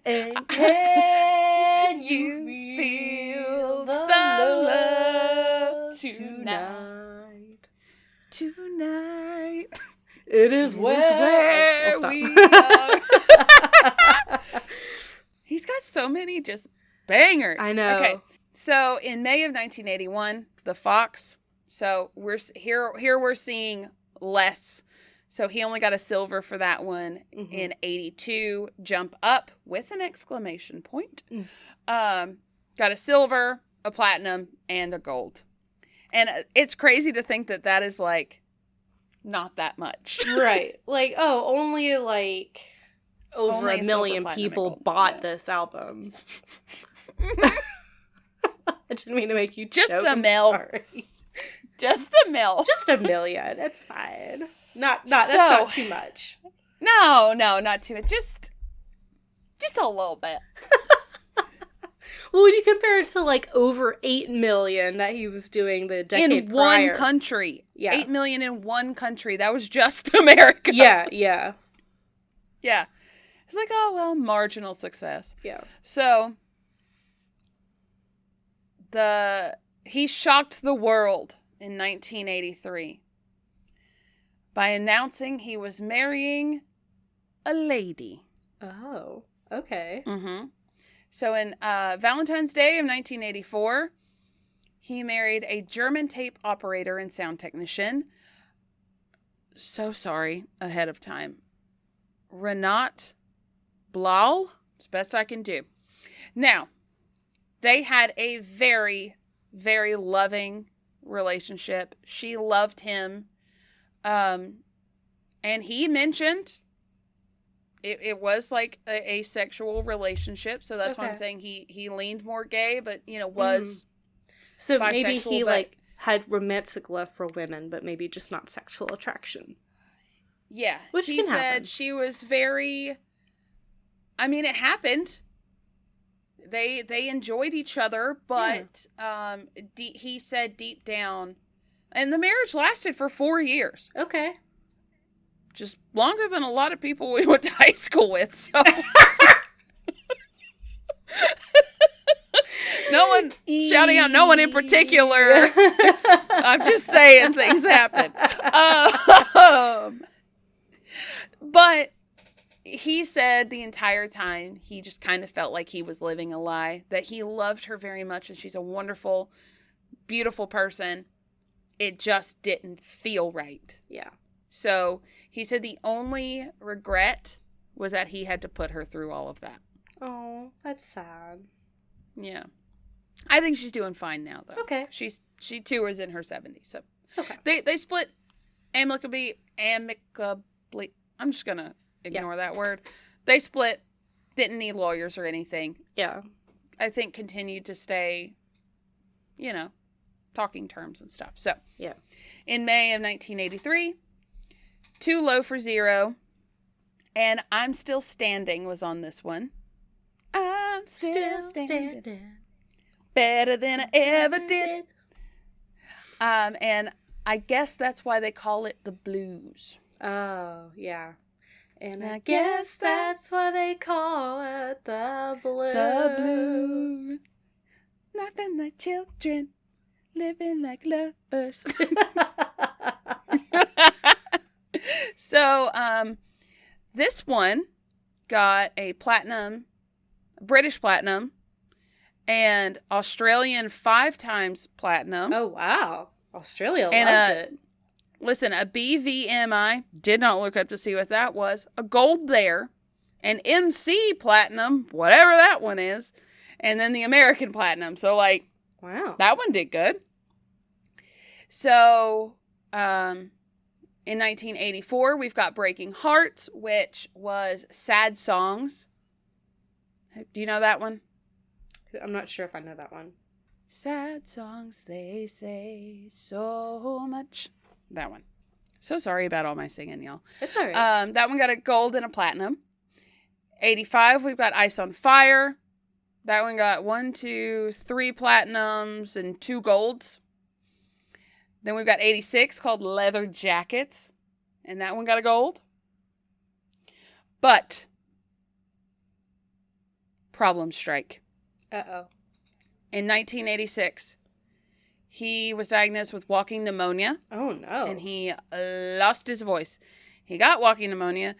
And can you feel the love tonight? Tonight. It is where we are. He's got so many just bangers. I know. Okay. So in May of 1981, the Fox. So we're seeing less. So he only got a silver for that one. Mm-hmm. In 82. Jump Up with an exclamation point. Got a silver, a platinum, and a gold. And it's crazy to think that is like not that much. Right. Like, oh, only like over Only a million silver, people platinum, bought yeah. this album. I didn't mean to make you Just choke. a I'm mil. sorry. Just a mil. Just a million. It's fine. That's not too much. No, not too much. Just a little bit. Well, when you compare it to like over 8 million that he was doing the decade in prior. one country. Yeah. 8 million in one country. That was just America. Yeah. Yeah. It's like, oh, well, marginal success. Yeah. So, he shocked the world in 1983 by announcing he was marrying a lady. Oh, okay. Mm-hmm. So in Valentine's Day of 1984, he married a German tape operator and sound technician. So sorry ahead of time. Renate Blau. It's the best I can do. Now, they had a very, very loving relationship. She loved him. And he mentioned it was like a sexual relationship. So that's why I'm saying he leaned more gay, but, was So maybe bisexual, he, but had romantic love for women, but maybe just not sexual attraction. Yeah. Which he can said happen. she was very... I mean, it happened. They enjoyed each other, but he said deep down... And the marriage lasted for 4 years. Okay. Just longer than a lot of people we went to high school with, so... No one shouting out, no one in particular. I'm just saying things happen. But he said the entire time he just kind of felt like he was living a lie, that he loved her very much and she's a wonderful, beautiful person. It just didn't feel right. Yeah. So he said the only regret was that he had to put her through all of that. Oh, that's sad. Yeah. I think she's doing fine now, though. Okay. She too is in her 70s. So okay. They split amicably. I'm just gonna ignore that word. They split. Didn't need lawyers or anything. Yeah. I think continued to stay, talking terms and stuff. So yeah. In May of 1983, Too Low for Zero, and I'm Still Standing was on this one. I'm still standing. Better than I ever did. And I guess that's why they call it the blues. Oh, yeah. And I guess that's why they call it the blues. The blues. Laughing like children. Living like lovers. So, this one got a platinum, British platinum, and Australian 5 times platinum. Oh, wow. Australia loved it. Listen, a BVMI, did not look up to see what that was, a gold there, an MC platinum, whatever that one is, and then the American platinum. So, like, wow, that one did good. So, in 1984, we've got Breaking Hearts, which was Sad Songs. Do you know that one? I'm not sure if I know that one. Sad songs, they say so much. That one. So sorry about all my singing, y'all. It's all right. That one got a gold and a platinum. 85, we've got Ice on Fire. That one got 1, 2, 3 platinums and 2 golds. Then we've got 86 called Leather Jackets. And that one got a gold. But problems strike. Uh-oh. In 1986, he was diagnosed with walking pneumonia. Oh, no. And he lost his voice. He got walking pneumonia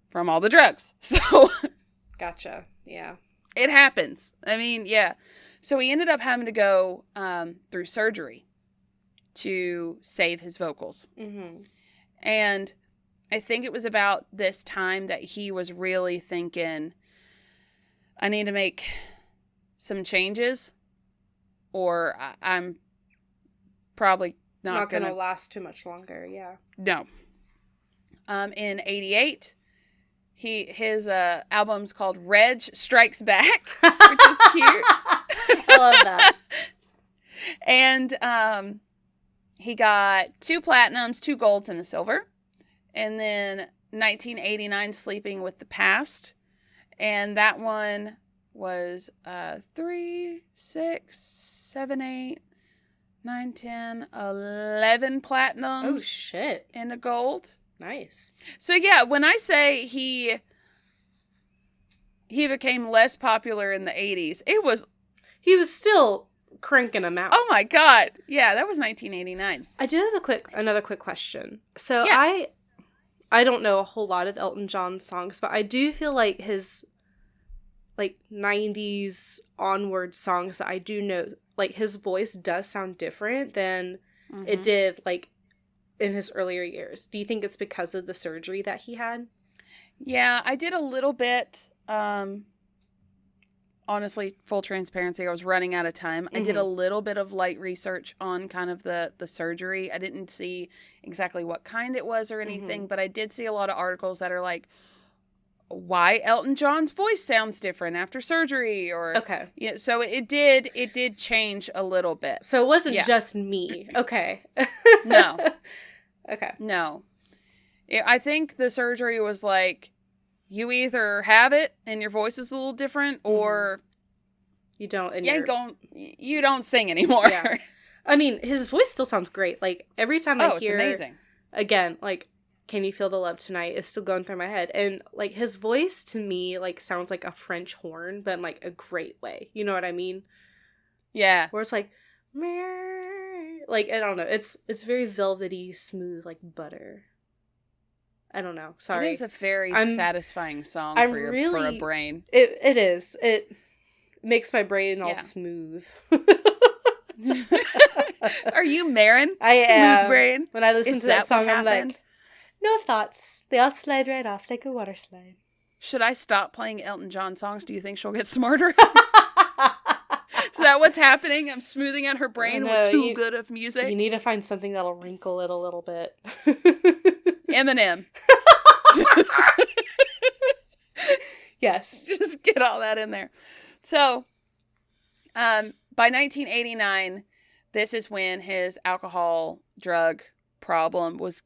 from all the drugs. So gotcha. Yeah. it happens. I mean, yeah. So he ended up having to go through surgery to save his vocals. Mm-hmm. And I think it was about this time that he was really thinking, I need to make some changes, or I'm probably not going to last too much longer. Yeah. No. In 88, his album's called Reg Strikes Back, which is cute. I love that. And he got 2 platinums, 2 golds, and a silver. And then 1989, Sleeping with the Past. And that one was 3, 6, 7, 8, 9, 10, 11 platinums. Oh, shit. And a gold. Nice. So, yeah, when I say he became less popular in the 80s, he was still cranking them out. Oh, my God. Yeah, that was 1989. I do have another quick question. So, yeah. I don't know a whole lot of Elton John songs, but I do feel like his 90s onward songs that I do know, his voice does sound different than it did in his earlier years. Do you think it's because of the surgery that he had? Yeah, I did a little bit. Honestly, full transparency, I was running out of time. I did a little bit of light research on kind of the surgery. I didn't see exactly what kind it was or anything, but I did see a lot of articles that are like, why Elton John's voice sounds different after surgery, or okay. Yeah, so it did change a little bit. So it wasn't just me. Okay. No. Okay. No. I think the surgery was like, you either have it and your voice is a little different, or you don't. And you don't sing anymore. Yeah. I mean, his voice still sounds great. Every time I hear, it's amazing. Again, Can You Feel the Love Tonight is still going through my head. And, his voice to me, sounds like a French horn, but in, a great way. You know what I mean? Yeah. Where it's I don't know. It's very velvety, smooth, like butter. I don't know. Sorry. It is a very satisfying song for a brain. It is. It makes my brain all smooth. Are you Marin? I am. Smooth brain? When I listen to that song, I'm happened? no thoughts. They all slide right off like a water slide. Should I stop playing Elton John songs? Do you think she'll get smarter? Is that what's happening? I'm smoothing out her brain with too good of music? You need to find something that'll wrinkle it a little bit. Eminem. Yes. Just get all that in there. So, by 1989, this is when his alcohol drug problem was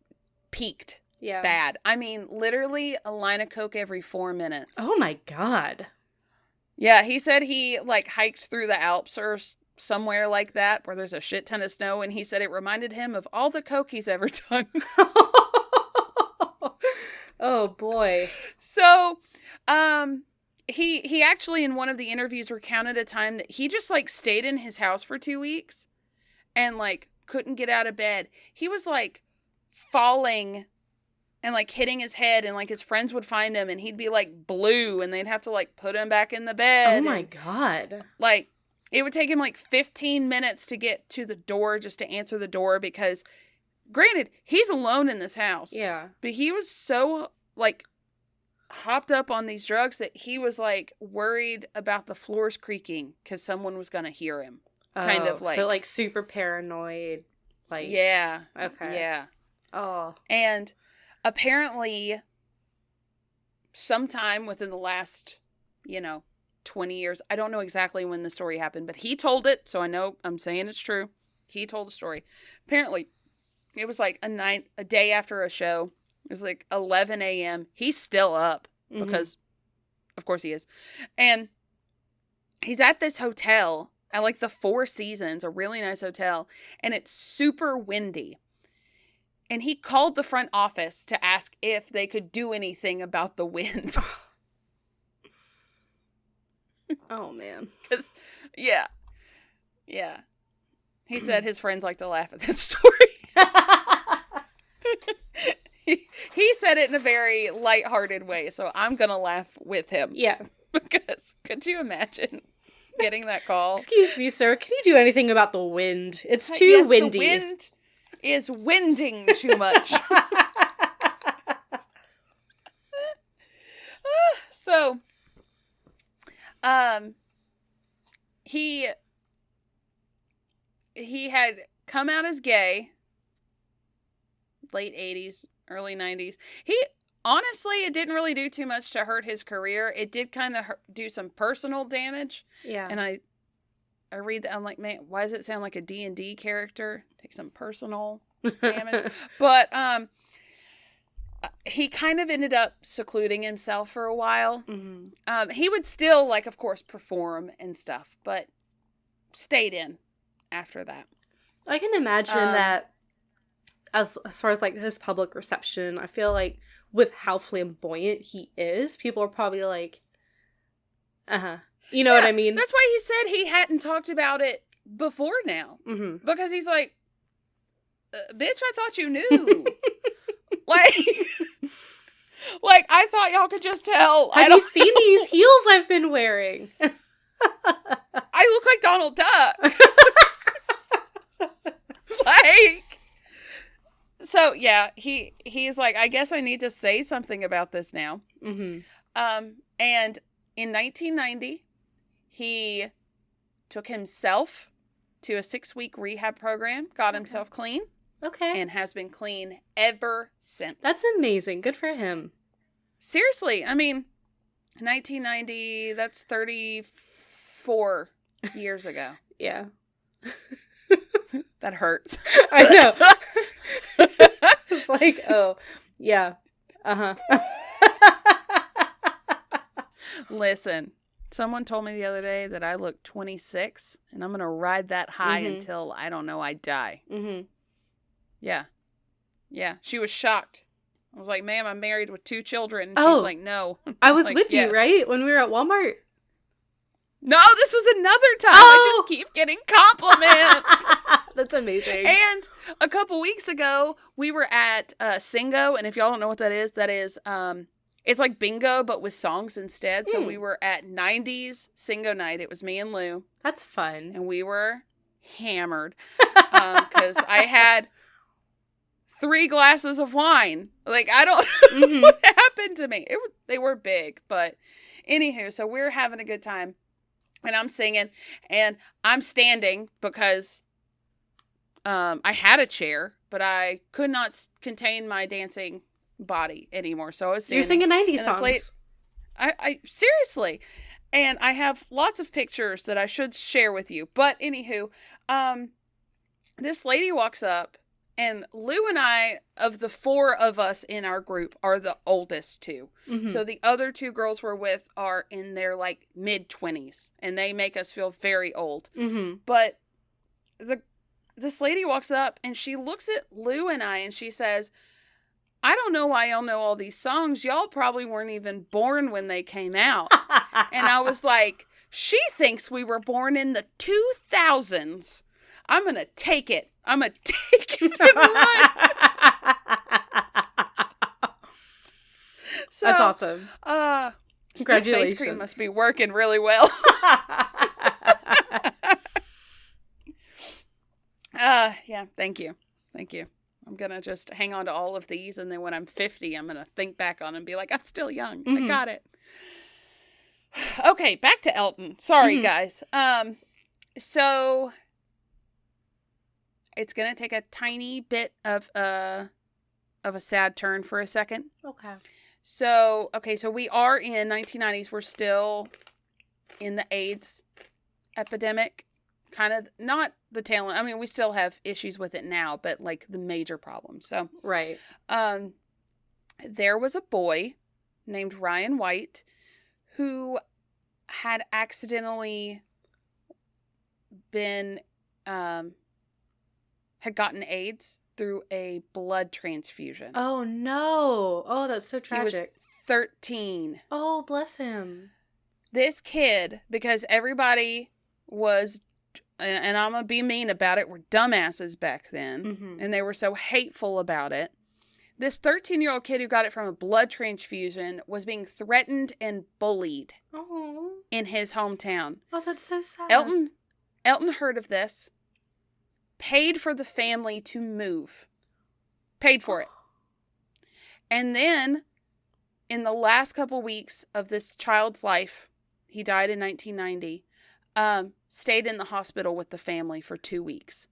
peaked. Yeah. Bad. I mean, literally a line of Coke every 4 minutes. Oh my God. Yeah, he said he hiked through the Alps or somewhere like that where there's a shit ton of snow, and he said it reminded him of all the Coke he's ever done. Oh boy. So, he actually in one of the interviews recounted a time that he just stayed in his house for 2 weeks and couldn't get out of bed. He was falling and like hitting his head, and like his friends would find him and he'd be like blue and they'd have to like put him back in the bed. Oh my God. Like it would take him like 15 minutes to get to the door just to answer the door because granted, he's alone in this house. Yeah. But he was so like hopped up on these drugs that he was like worried about the floors creaking because someone was going to hear him. Kind of like. So like super paranoid. Like. Yeah. Okay. Yeah. Oh. And apparently sometime within the last, 20 years, I don't know exactly when the story happened, but he told it. So I know I'm saying it's true. He told the story. Apparently it was like a day after a show. It was like 11 a.m. He's still up because, of course he is. And he's at this hotel at like the Four Seasons, a really nice hotel. And it's super windy. And he called the front office to ask if they could do anything about the wind. Oh, man. Because, yeah. Yeah. He said his friends like to laugh at that story. He said it in a very lighthearted way, so I'm going to laugh with him. Yeah. Because could you imagine getting that call? Excuse me, sir. Can you do anything about the wind? It's too windy. The wind is winding too much. So, he had come out as gay, late 80s, early 90s. Honestly, it didn't really do too much to hurt his career. It did kind of do some personal damage. Yeah. And I read that, I'm like, man, why does it sound like a D&D character? Take some personal damage. But he kind of ended up secluding himself for a while. Mm-hmm. He would still, like, of course, perform and stuff, but stayed in after that. I can imagine that as far as, like, his public reception, I feel like with how flamboyant he is, people are probably like, You know what I mean? That's why he said he hadn't talked about it before now. Mm-hmm. Because he's like, bitch, I thought you knew. like, I thought y'all could just tell. Have you seen these heels I've been wearing? I look like Donald Duck. So yeah, he's like, I guess I need to say something about this now. Mm-hmm. And in 1990, he took himself to a 6-week rehab program, got himself clean. Okay. And has been clean ever since. That's amazing. Good for him. Seriously. I mean, 1990, that's 34 years ago. Yeah. That hurts. I know. It's like, oh, yeah. Uh-huh. Listen, someone told me the other day that I look 26, and I'm going to ride that high until, I don't know, I die. Mm-hmm. Yeah. Yeah. She was shocked. I was like, ma'am, I'm married with 2 children. And she's like, no. I was like, with you, right? When we were at Walmart. No, this was another time. I just keep getting compliments. That's amazing. And a couple weeks ago, we were at Singo. And if y'all don't know what that is, it's like bingo, but with songs instead. So we were at 90s Singo night. It was me and Lou. That's fun. And we were hammered because I had 3 glasses of wine. Like, I don't know what happened to me. They were big, but anywho, so we're having a good time. And I'm singing, and I'm standing because I had a chair, but I could not contain my dancing body anymore. So I was standing. You're singing 90s songs. I seriously. And I have lots of pictures that I should share with you. But anywho, this lady walks up, and Lou and I, of the 4 of us in our group, are the oldest 2. Mm-hmm. So the other 2 girls we're with are in their like mid-20s, and they make us feel very old. Mm-hmm. But this lady walks up, and she looks at Lou and I, and she says, I don't know why y'all know all these songs. Y'all probably weren't even born when they came out. And I was like, she thinks we were born in the 2000s. I'm going to take it. I'm going to take it and run. So, That's awesome. Congratulations. This face cream must be working really well. Yeah, thank you. Thank you. I'm going to just hang on to all of these, and then when I'm 50, I'm going to think back on them and be like, I'm still young. Mm-hmm. I got it. Okay, back to Elton. Sorry, guys. So it's going to take a tiny bit of a sad turn for a second. Okay. So we are in 1990s. We're still in the AIDS epidemic. Kind of not the tail end. I mean, we still have issues with it now, but like the major problems. So, right. There was a boy named Ryan White who had accidentally been, had gotten AIDS through a blood transfusion. Oh, no. Oh, that's so tragic. He was 13. Oh, bless him. This kid, because everybody was, and I'm going to be mean about it, were dumbasses back then, and they were so hateful about it. This 13-year-old kid who got it from a blood transfusion was being threatened and bullied in his hometown. Oh, that's so sad. Elton heard of this, paid for the family to move. Paid for it. And then, in the last couple weeks of this child's life, he died in 1990, stayed in the hospital with the family for 2 weeks.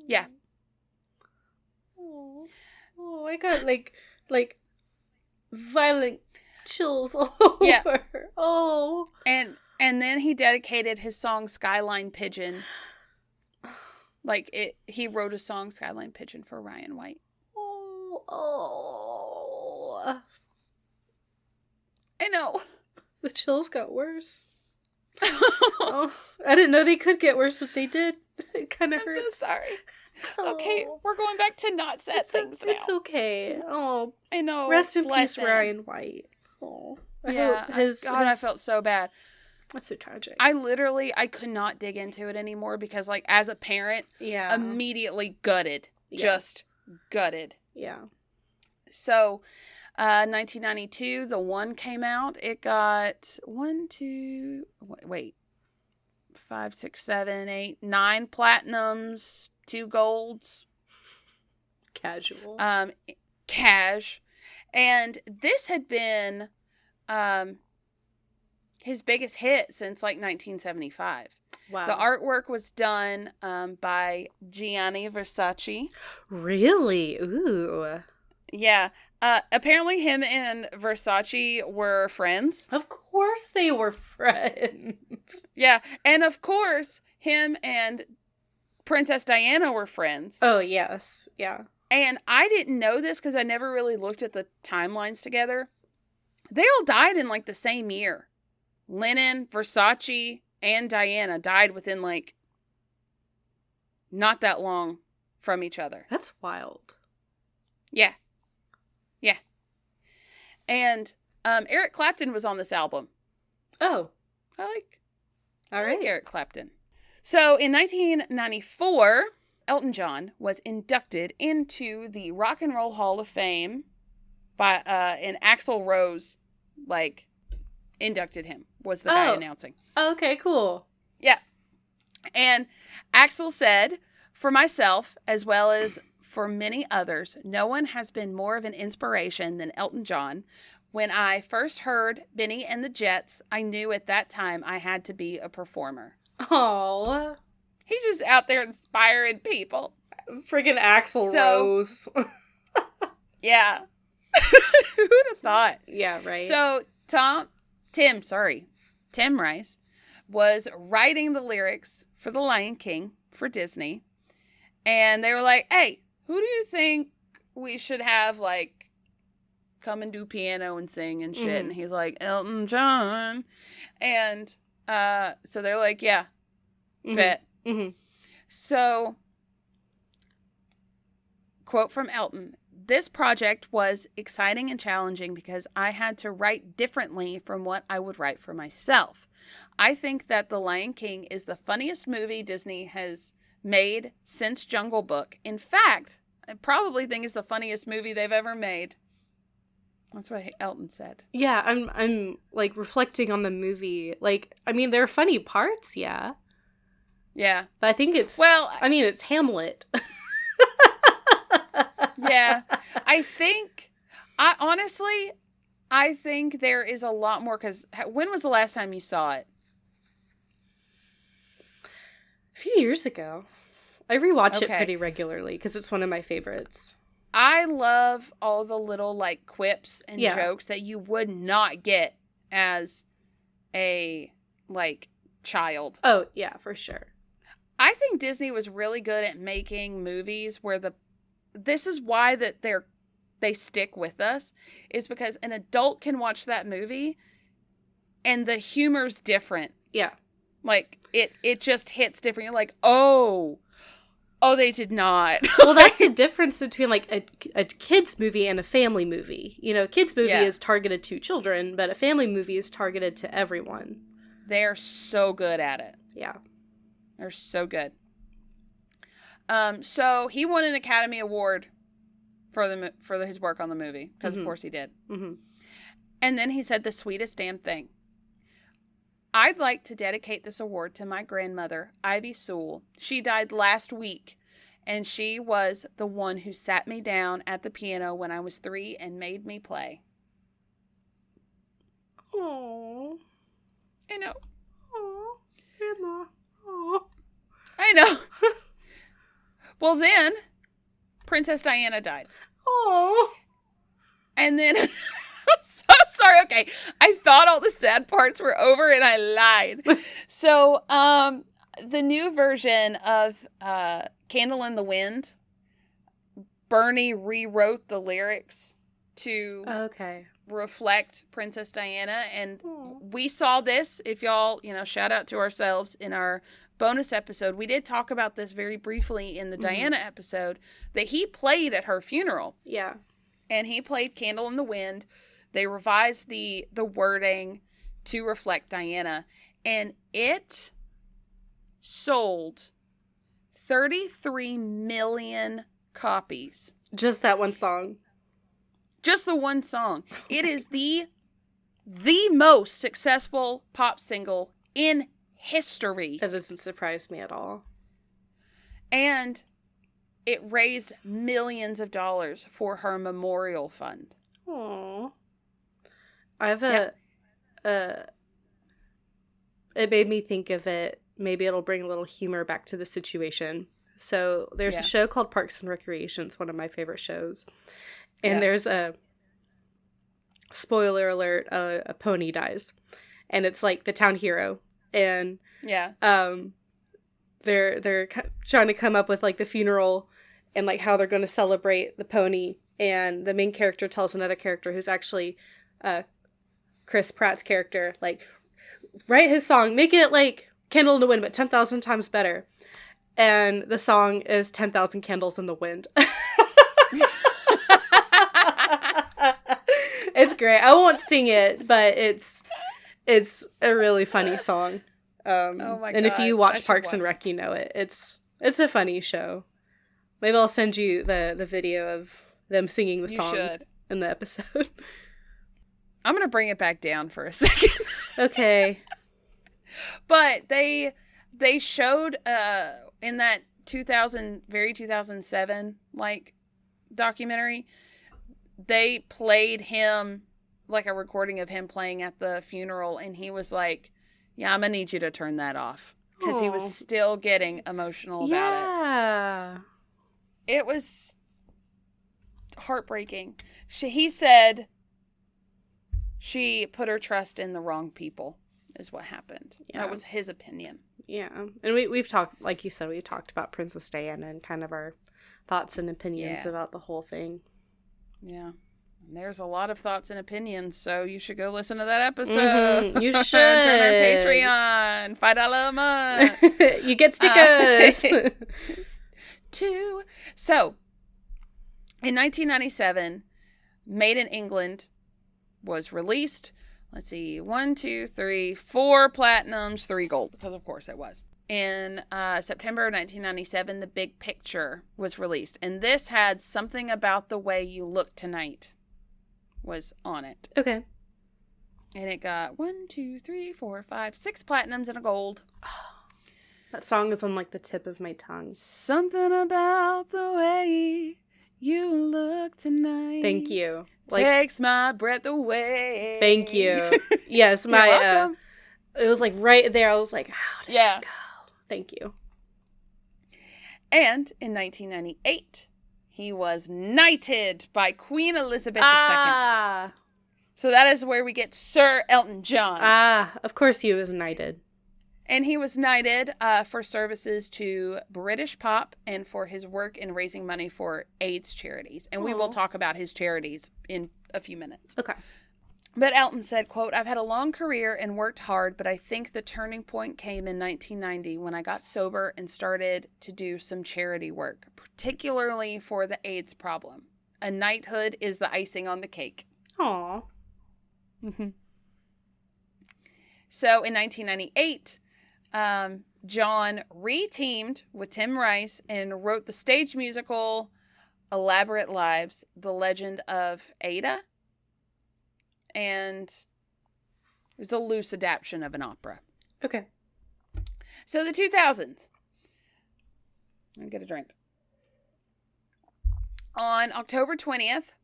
Yeah. Oh, I got like violent chills all over. Yeah. Oh. And then he dedicated his song Skyline Pigeon. He wrote a song Skyline Pigeon for Ryan White. Oh. I know. The chills got worse. Oh, I didn't know they could get worse, but they did. It kind of hurts. I'm so sorry. Okay, we're going back to not sad things now. It's okay. Oh, I know. Rest in peace, him. Ryan White. Oh, I felt so bad. That's so tragic. I could not dig into it anymore because, like, as a parent, immediately gutted. Yeah. Just gutted. Yeah. So, 1992, The One came out. It got 5, 6, 7, 8, 9 platinums, 2 golds. Casual. Cash. And this had been his biggest hit since like 1975. Wow. The artwork was done by Gianni Versace. Really? Ooh. Yeah. Apparently him and Versace were friends. Of course they were friends. Yeah. And of course, him and Princess Diana were friends. Oh, yes. Yeah. And I didn't know this because I never really looked at the timelines together. They all died in like the same year. Lennon, Versace, and Diana died within like not that long from each other. That's wild. Yeah. Yeah. And Eric Clapton was on this album. Oh. I like Eric Clapton. So in 1994, Elton John was inducted into the Rock and Roll Hall of Fame by and Axl Rose inducted him, was the guy announcing. Okay, cool. Yeah. And Axl said, "For myself, as well as for many others, no one has been more of an inspiration than Elton John. When I first heard Benny and the Jets, I knew at that time I had to be a performer." Oh. He's just out there inspiring people. Friggin' Axl Rose. Yeah. Who'd have thought? Yeah, right. So Tim Rice was writing the lyrics for The Lion King for Disney. And they were like, hey, who do you think we should have, come and do piano and sing and shit? Mm-hmm. And he's like, Elton John. And so they're like, yeah, bet. Mm-hmm. So, quote from Elton, "This project was exciting and challenging because I had to write differently from what I would write for myself. I think that The Lion King is the funniest movie Disney has made since Jungle Book. In fact, I probably think it's the funniest movie they've ever made. That's what Elton said. Yeah, I'm like reflecting on the movie. Like, I mean, there are funny parts, yeah. Yeah. But I think it's it's Hamlet. Yeah. I think there is a lot more, because when was the last time you saw it? A few years ago. I rewatch it pretty regularly because it's one of my favorites. I love all the little, like, quips and jokes that you would not get as a, like, child. Oh, yeah, for sure. I think Disney was really good at making movies where this is why that they stick with us, is because an adult can watch that movie and the humor's different. Yeah. Like, it just hits different. You're like, oh, they did not. Well, that's the difference between, like, a kid's movie and a family movie. You know, a kid's movie is targeted to children, but a family movie is targeted to everyone. They're so good at it. Yeah. They're so good. So he won an Academy Award for his work on the movie, because of course he did. Mm-hmm. And then he said the sweetest damn thing. I'd like to dedicate this award to my grandmother, Ivy Sewell. She died last week, and she was the one who sat me down at the piano when I was 3 and made me play. Aww. I know. Aww. Grandma. Aww. I know. Well, then, Princess Diana died. Oh. And then, I'm so sorry. Okay, I thought all the sad parts were over, and I lied. So, the new version of Candle in the Wind, Bernie rewrote the lyrics to reflect Princess Diana, and we saw this. If y'all, shout out to ourselves in our bonus episode, we did talk about this very briefly in the Diana episode, that he played at her funeral. Yeah. And he played Candle in the Wind. They revised the wording to reflect Diana, and it sold 33 million copies. Just that one song. Just the one song. It is the most successful pop single in history. That doesn't surprise me at all. And it raised millions of dollars for her memorial fund. Aww. I have it made me think of it. Maybe it'll bring a little humor back to the situation. So there's a show called Parks and Recreation. It's one of my favorite shows. And there's a, spoiler alert, a pony dies. And it's like the town hero. And they're trying to come up with, like, the funeral and, like, how they're going to celebrate the pony. And the main character tells another character, who's actually Chris Pratt's character, like, write his song, make it like Candle in the Wind, but 10,000 times better. And the song is 10,000 Candles in the Wind. It's great. I won't sing it, but it's a really funny song. Oh my God. And if you watch Parks and Rec, you know it. It's a funny show. Maybe I'll send you the video of them singing the song in the episode. I'm going to bring it back down for a second. Okay. But they showed in that 2007 like documentary, they played him, like, a recording of him playing at the funeral, and he was like, yeah, I'm gonna need you to turn that off, because he was still getting emotional about it. Yeah. It was heartbreaking. He said she put her trust in the wrong people, is what happened. Yeah. That was his opinion. Yeah. And we've talked, like you said, we talked about Princess Diana and kind of our thoughts and opinions about the whole thing. Yeah. And there's a lot of thoughts and opinions, so you should go listen to that episode. You should. Join our Patreon. $5 a month. You get stickers. So, in 1997, Made in England was released. Let's see, 4 platinums, 3 gold, because of course it was. in September of 1997, The Big Picture was released. And this had Something About the Way You Look Tonight was on it. Okay. And it got 6 platinums and a gold. That song is on, like, the tip of my tongue. Something about the way you look tonight. Thank you. Takes my breath away. Thank you. Yes, You're welcome. It was, like, right there. I was like, how does it go? Thank you. And in 1998, he was knighted by Queen Elizabeth II. So that is where we get Sir Elton John. Of course he was knighted. And he was knighted for services to British pop and for his work in raising money for AIDS charities. And we will talk about his charities in a few minutes. Okay. But Elton said, quote, "I've had a long career and worked hard, but I think the turning point came in 1990 when I got sober and started to do some charity work, particularly for the AIDS problem. A knighthood is the icing on the cake." Aw. Mm-hmm. So in 1998, John re-teamed with Tim Rice and wrote the stage musical Elaborate Lives, The Legend of Ada. And it was a loose adaptation of an opera. Okay. So the 2000s. Let me get a drink. On October 20th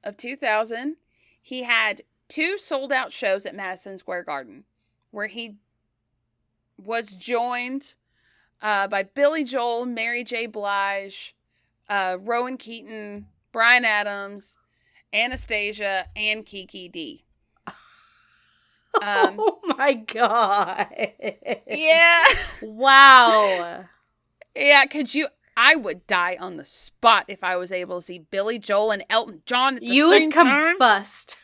of 2000, he had 2 sold-out shows at Madison Square Garden, where he was joined by Billy Joel, Mary J. Blige, Rowan Keaton, Bryan Adams, Anastasia, and Kiki D. Oh my God. Yeah. Wow. Yeah, I would die on the spot if I was able to see Billy Joel and Elton John at the same time. You would combust.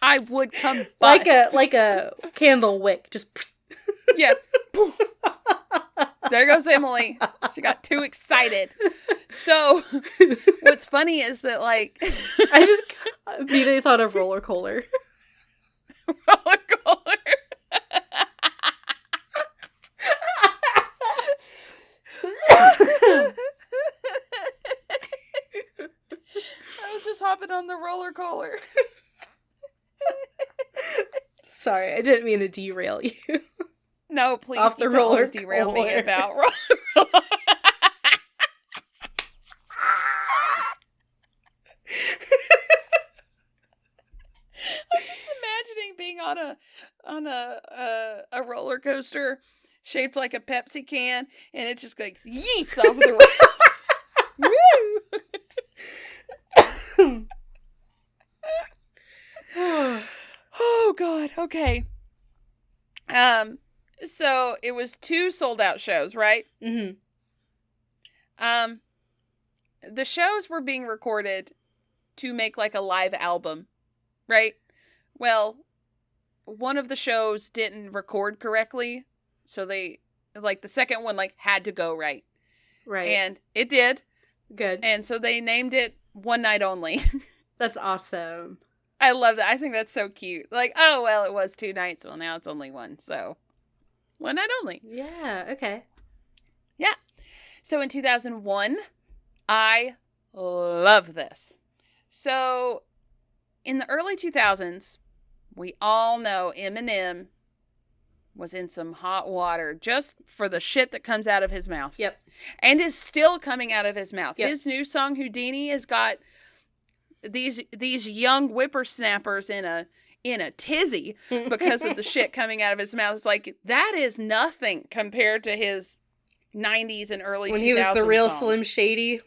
I would combust. Like a candle wick. Just. Yeah. There goes Emily. She got too excited. So, what's funny is that, like... I just immediately thought of roller coaster. Roller coaster. I was just hopping on the roller coaster. Sorry, I didn't mean to derail you. No, please. Off the roller derail me coaster. about roller. I'm just imagining being on a roller coaster shaped like a Pepsi can, and it just like yeets off the rail. Woo! Oh God. Okay. So it was 2 sold out shows, right? Mm-hmm. The shows were being recorded to make like a live album, right? Well, one of the shows didn't record correctly, so they like the second one like had to go right. Right. And it did. Good. And so they named it One Night Only. That's awesome. I love that. I think that's so cute. Like, oh, well, it was 2 nights. Well, now it's only 1. So, One Night Only. Yeah, okay. Yeah. So, in 2001, I love this. So, in the early 2000s, we all know Eminem was in some hot water just for the shit that comes out of his mouth. Yep. And is still coming out of his mouth. Yep. His new song, Houdini, has got these young whippersnappers in a tizzy because of the shit coming out of his mouth. It's like, that is nothing compared to his 90s and early 2000s when he was the real songs. Slim Shady.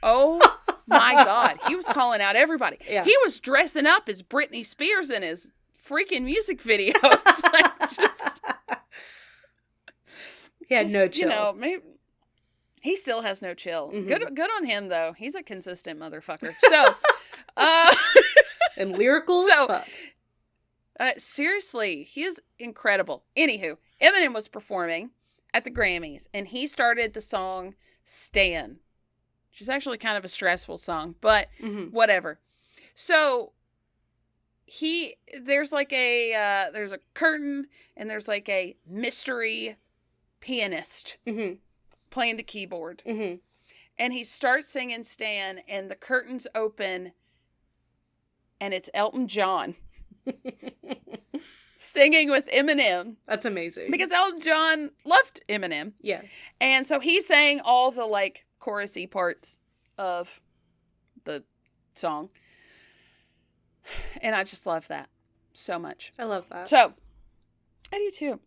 Oh my God. He was calling out everybody. Yeah. He was dressing up as Britney Spears in his freaking music videos. Like, just, he had no chill. You know, maybe he still has no chill. Mm-hmm. Good on him, though. He's a consistent motherfucker. So, and lyrical so, as fuck. Seriously, he is incredible. Anywho, Eminem was performing at the Grammys, and he started the song Stan, which is actually kind of a stressful song, but whatever. So, there's like there's a curtain, and there's like a mystery pianist Mm-hmm. playing the keyboard. Mm-hmm. And he starts singing Stan, and the curtains open, and it's Elton John singing with Eminem. That's amazing. Because Elton John loved Eminem. Yeah. And so he sang all the, like, chorusy parts of the song. And I just love that so much. I love that. So, I do too.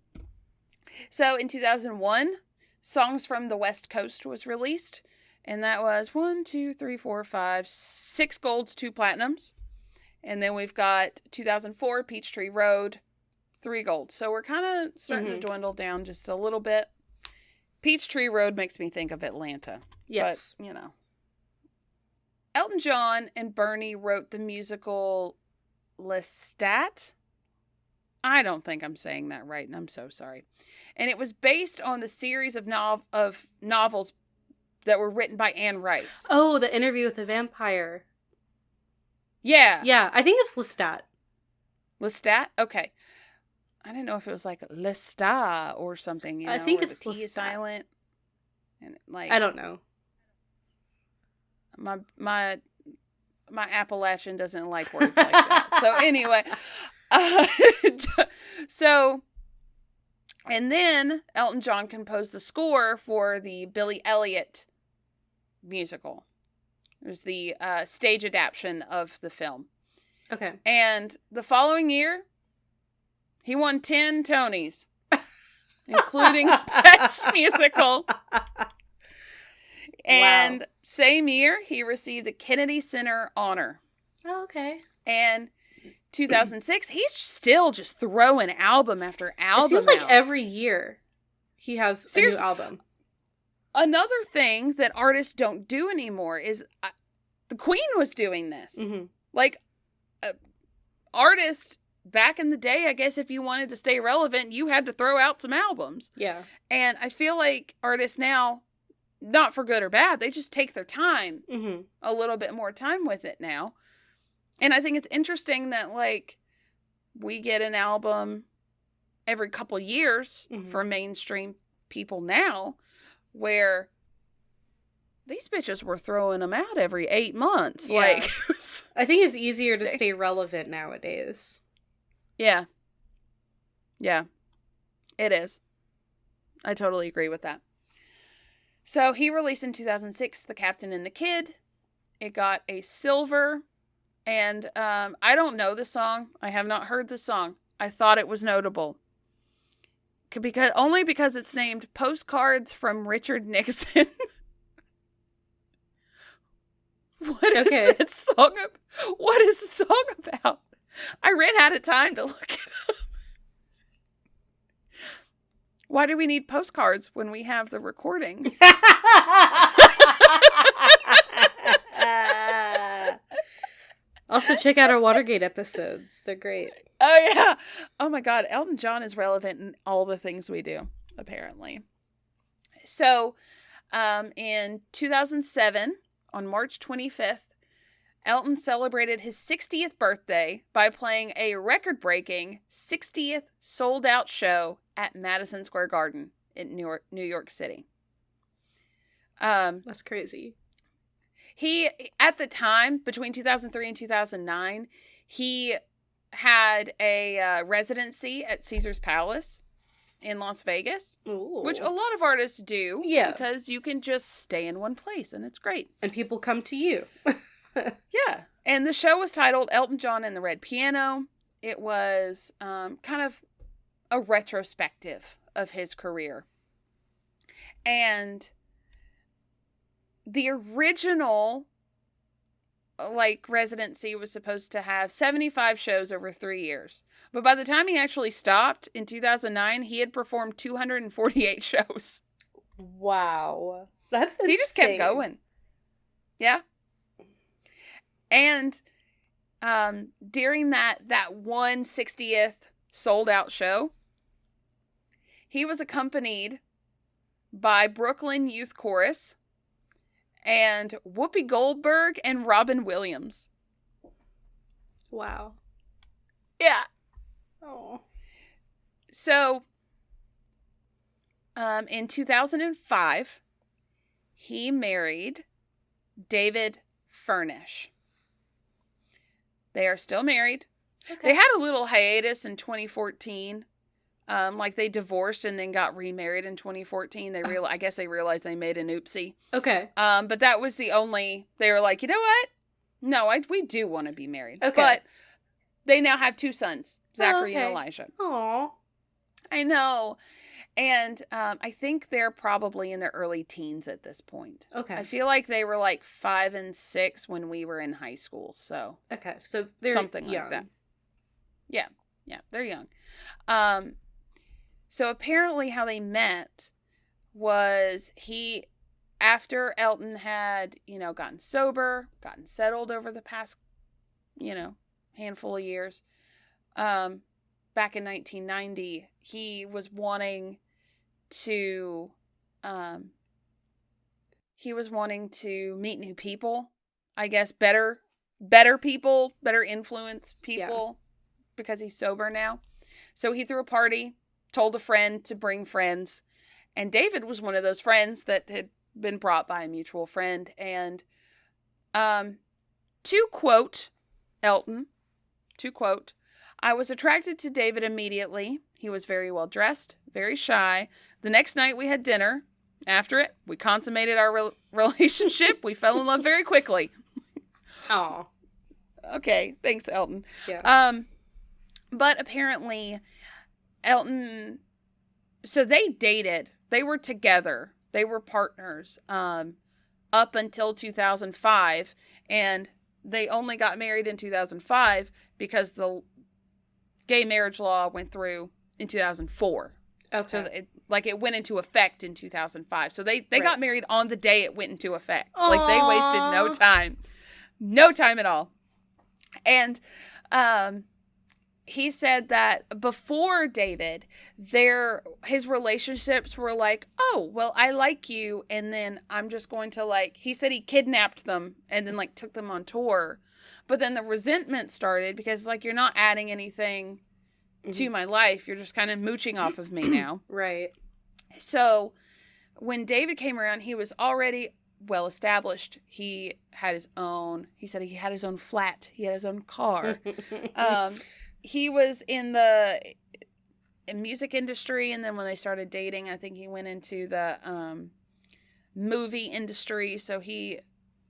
So, in 2001, Songs from the West Coast was released. And that was 6 golds, 2 platinums. And then we've got 2004, Peachtree Road, 3 golds. So we're kind of starting to dwindle down just a little bit. Peachtree Road makes me think of Atlanta. Yes. But, Elton John and Bernie wrote the musical Lestat. I don't think I'm saying that right, and I'm so sorry. And it was based on the series of novels that were written by Anne Rice. Oh, The Interview with the Vampire. Yeah. Yeah, I think it's Lestat. Lestat? Okay. I didn't know if it was like Lestat or something. I think where it's the T is Lestat. silent. And like I don't know. My Appalachian doesn't like words like that. So anyway, and then Elton John composed the score for the Billy Elliot musical. It was the stage adaptation of the film. Okay. And the following year, he won 10 Tonys, including Best Musical. And same year, he received a Kennedy Center honor. Oh, okay. And 2006, he's still just throwing album after album. It seems like out. every year he has Seriously, a new album. Another thing that artists don't do anymore is the Queen was doing this. Mm-hmm. Like, artists back in the day, I guess if you wanted to stay relevant, you had to throw out some albums. Yeah. And I feel like artists now, not for good or bad, they just take their time, a little bit more time with it now. And I think it's interesting that, like, we get an album every couple years for mainstream people now, where these bitches were throwing them out every 8 months. Yeah. Like, I think it's easier to stay relevant nowadays. Yeah. Yeah. It is. I totally agree with that. So he released in 2006 The Captain and the Kid. It got a silver. And I don't know the song. I have not heard the song. I thought it was notable. Only because it's named Postcards from Richard Nixon. What is that song? What is the song about? I ran out of time to look it up. Why do we need postcards when we have the recordings? Also, check out our Watergate episodes. They're great. Oh, yeah. Oh, my God. Elton John is relevant in all the things we do, apparently. So, in 2007, on March 25th, Elton celebrated his 60th birthday by playing a record-breaking 60th sold-out show at Madison Square Garden in New York City. That's crazy. He, at the time, between 2003 and 2009, he had a residency at Caesar's Palace in Las Vegas, Ooh. which a lot of artists do. Yeah. Because you can just stay in one place, and it's great. And people come to you. Yeah. And the show was titled Elton John and the Red Piano. It was kind of a retrospective of his career. And the original, residency was supposed to have 75 shows over 3 years. But by the time he actually stopped in 2009, he had performed 248 shows. Wow. That's insane. He just kept going. Yeah. And during that 160th sold out show, he was accompanied by Brooklyn Youth Chorus and Whoopi Goldberg and Robin Williams. Wow. Yeah. Oh. So, In 2005, he married David Furnish. They are still married. Okay. They had a little hiatus in 2014. Like they divorced and then got remarried in 2014. I guess they realized they made an oopsie. Okay. But that was the only. They were like, you know what? No, we do want to be married. Okay. But they now have 2 sons, Zachary and Elijah. Aw. I know. And I think they're probably in their early teens at this point. Okay. I feel like they were like 5 and 6 when we were in high school. So Okay. So they're something young. like that. Yeah. Yeah. They're young. So apparently how they met was after Elton had, gotten sober, gotten settled over the past, handful of years, back in 1990, he was wanting to meet new people, I guess, better people, better influence people, because he's sober now. So he threw a party, told a friend to bring friends, and David was one of those friends that had been brought by a mutual friend. And to quote Elton, I was attracted to David immediately. He was very well dressed, very shy. The next night we had dinner. After it, we consummated our relationship. We fell in love very quickly. Oh. Okay, thanks, Elton. Yeah. But apparently, Elton. So they dated. They were together. They were partners. Up until 2005, and they only got married in 2005 because the gay marriage law went through in 2004. Okay. So it went into effect in 2005. So they got married on the day it went into effect. Aww. Like they wasted no time. No time at all. And he said that before David, his relationships were like, oh, well, I like you, and then I'm just going to he said he kidnapped them and then took them on tour. But then the resentment started because you're not adding anything to my life. You're just kind of mooching off of me now. Right. So when David came around, he was already well established. He said he had his own flat. He had his own car. He was in the music industry, and then when they started dating, I think he went into the movie industry, so he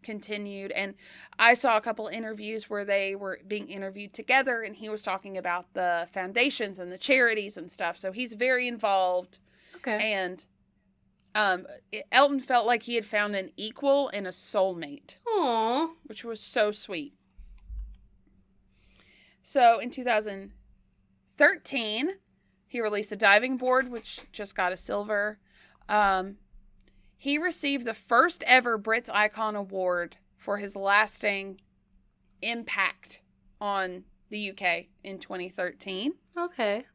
continued. And I saw a couple interviews where they were being interviewed together, and he was talking about the foundations and the charities and stuff, so he's very involved. Okay. And Elton felt like he had found an equal and a soulmate. Aww. Which was so sweet. So in 2013, he released a diving board, which just got a silver. He received the first ever Brits Icon Award for his lasting impact on the UK in 2013. Okay.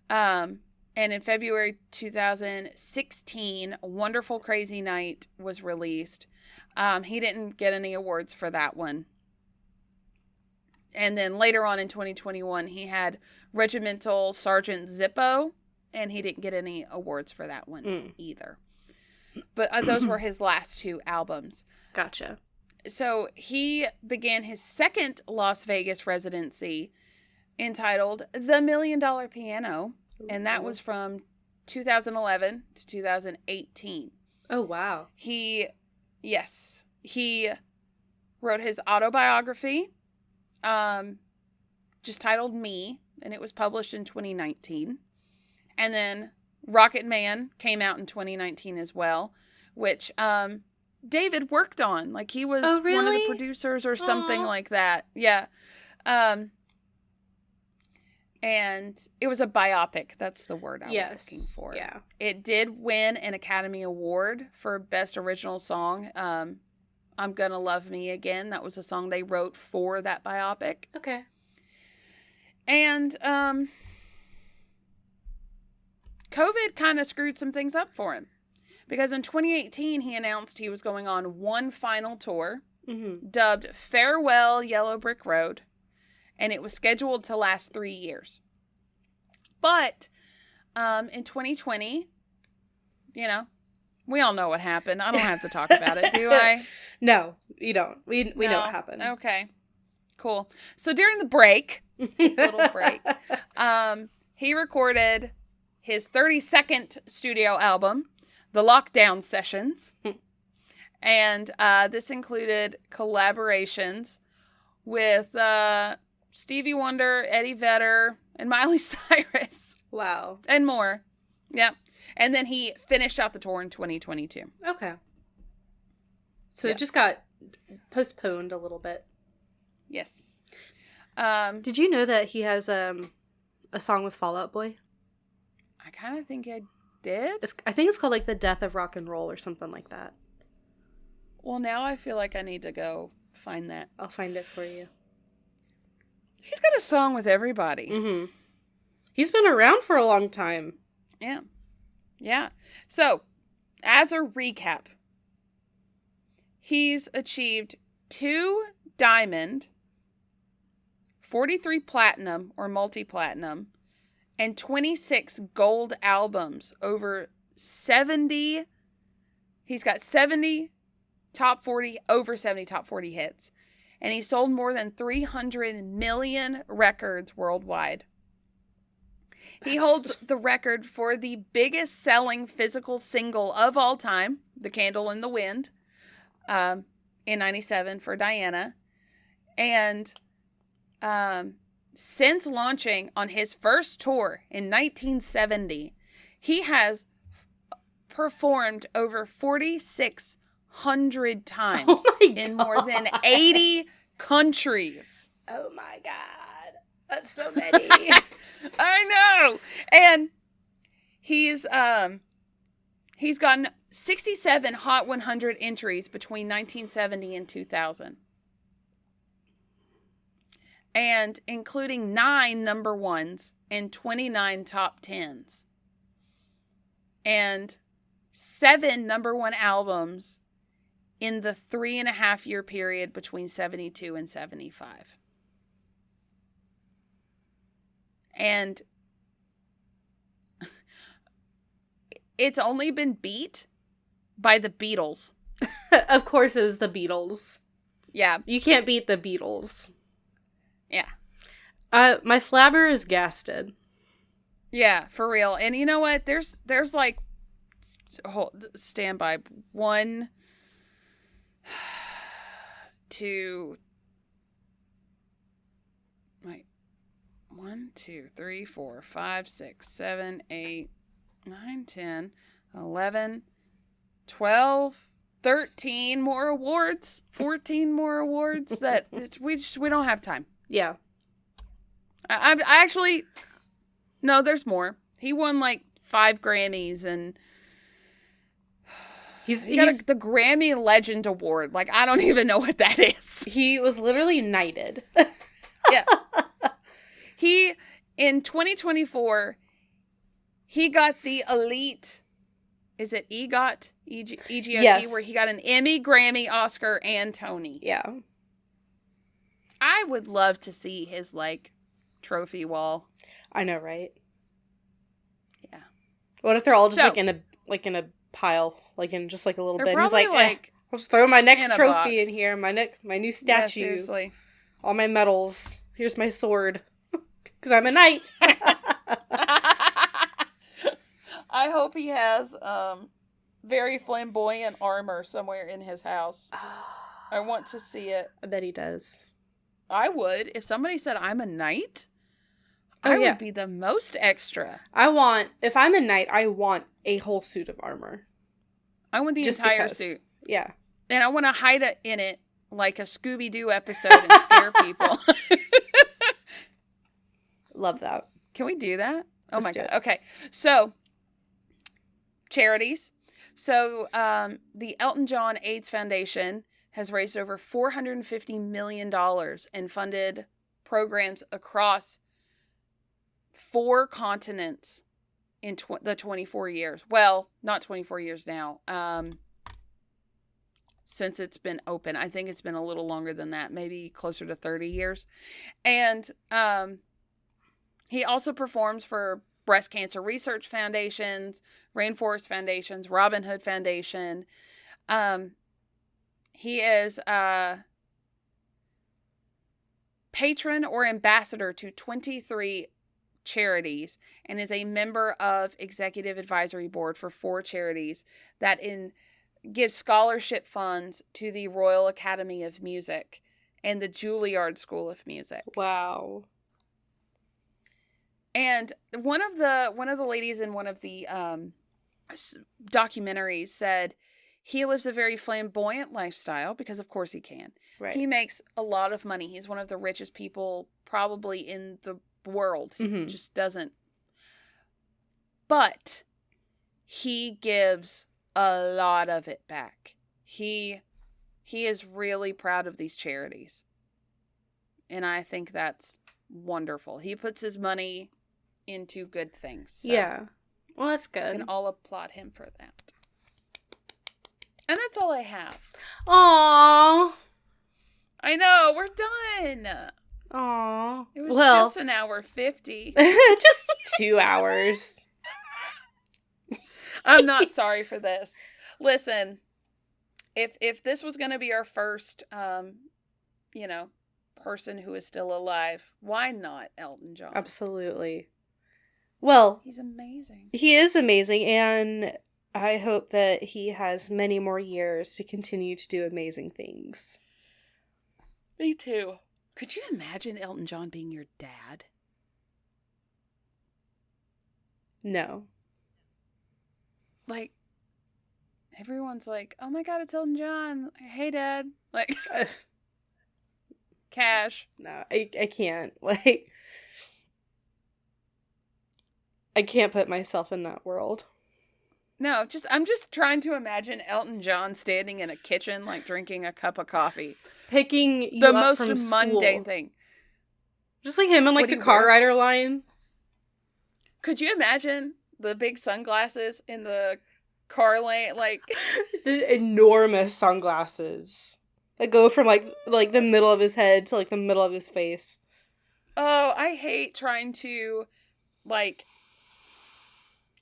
And in February 2016, Wonderful Crazy Night was released. He didn't get any awards for that one. And then later on in 2021, he had Regimental Sergeant Zippo, and he didn't get any awards for that one either. But those were his last 2 albums. Gotcha. So he began his second Las Vegas residency entitled The $1 Million Piano, and that was from 2011 to 2018. Oh, wow. He wrote his autobiography, just titled Me, and it was published in 2019. And then Rocket Man came out in 2019 as well, which David worked on. He was one of the producers or something like that. Yeah. And it was a biopic. That's the word I was looking for. Yeah. It did win an Academy Award for Best Original Song. I'm Gonna Love Me Again. That was a song they wrote for that biopic. Okay. And COVID kind of screwed some things up for him. Because in 2018, he announced he was going on one final tour, dubbed Farewell Yellow Brick Road. And it was scheduled to last 3 years. But in 2020, you know, we all know what happened. I don't have to talk about it, do I? No, you don't. We know what happened. Okay, cool. So during the break, this little break, he recorded his 32nd studio album, The Lockdown Sessions. And this included collaborations with Stevie Wonder, Eddie Vedder, and Miley Cyrus. Wow. And more. Yep. And then he finished out the tour in 2022. Okay. So it just got postponed a little bit. Yes. Did you know that he has a song with Fall Out Boy? I kind of think I did. I think it's called like The Death of Rock and Roll or something like that. Well, now I feel like I need to go find that. I'll find it for you. He's got a song with everybody. Mm-hmm. He's been around for a long time. Yeah. Yeah. So, as a recap, he's achieved 2 diamond, 43 platinum or multi-platinum, and 26 gold albums over 70. He's got 70 top 40, over 70 top 40 hits. And he sold more than 300 million records worldwide. He holds the record for the biggest selling physical single of all time, The Candle in the Wind, in 97 for Diana. And since launching on his first tour in 1970, he has performed over 4,600 times in more than 80 countries. Oh my God. That's so many. I know. And he's gotten 67 Hot 100 entries between 1970 and 2000. And including 9 number ones and 29 top 10s. And 7 number one albums in the 3.5 year period between 72 and 75. And it's only been beat by the Beatles. Of course it was the Beatles. Yeah. You can't beat the Beatles. Yeah. My flabber is gasted. Yeah, for real. And you know what? There's like, stand by. 1, 2, wait. 1, 2, 3, 4, 5, 6, 7, 8, 9, 10, 11, 12, 13 more awards, 14 more awards that we don't have time. Yeah. I actually, no, there's more. He won like 5 Grammys and he got the Grammy Legend Award. Like, I don't even know what that is. He was literally knighted. Yeah. He, in 2024, he got the elite, is it EGOT? EGOT, yes. Where he got an Emmy, Grammy, Oscar, and Tony. Yeah. I would love to see his, like, trophy wall. I know, right? Yeah. What if they're all just in a pile, like in just like a little bit? He's like, I'll just throw my next trophy in here, my new statue. Yeah, seriously. All my medals. Here's my sword. Because I'm a knight. I hope he has very flamboyant armor somewhere in his house. I want to see it. I bet he does. I would. If somebody said I'm a knight, I would be the most extra. If I'm a knight, I want a whole suit of armor. I want the entire suit. Yeah. And I want to hide it in it like a Scooby-Doo episode and scare people. Love that. Can we do that? Oh Let's my do God. it. Okay. So, charities. So, the Elton John AIDS Foundation has raised over $450 million and funded programs across 4 continents in the 24 years. Well, not 24 years now. Since it's been open. I think it's been a little longer than that, maybe closer to 30 years. And he also performs for breast cancer research foundations, rainforest foundations, Robin Hood Foundation. He is a patron or ambassador to 23 charities and is a member of executive advisory board for 4 charities that give scholarship funds to the Royal Academy of Music and the Juilliard School of Music. Wow. And one of the ladies in one of the documentaries said he lives a very flamboyant lifestyle because of course he can. Right. He makes a lot of money. He's one of the richest people probably in the world. He just doesn't. But he gives a lot of it back. He is really proud of these charities. And I think that's wonderful. He puts his money into good things. So yeah. Well, that's good. we can all applaud him for that. And that's all I have. Aww. I know, we're done. Aww. It was just an hour 50. Just 2 hours. I'm not sorry for this. Listen, if this was going to be our first, person who is still alive, why not Elton John? Absolutely. Well, he's amazing. He is amazing, and I hope that he has many more years to continue to do amazing things. Me too. Could you imagine Elton John being your dad? No. Like, everyone's like, oh my God, it's Elton John. Hey, Dad. Like, cash. No, I can't. Like, I can't put myself in that world. No, I'm just trying to imagine Elton John standing in a kitchen, like drinking a cup of coffee. Picking you the up most from mundane school. thing. Just like him in like the car rider line. Could you imagine the big sunglasses in the car lane? Like the enormous sunglasses that go from like the middle of his head to like the middle of his face. Oh, I hate trying to like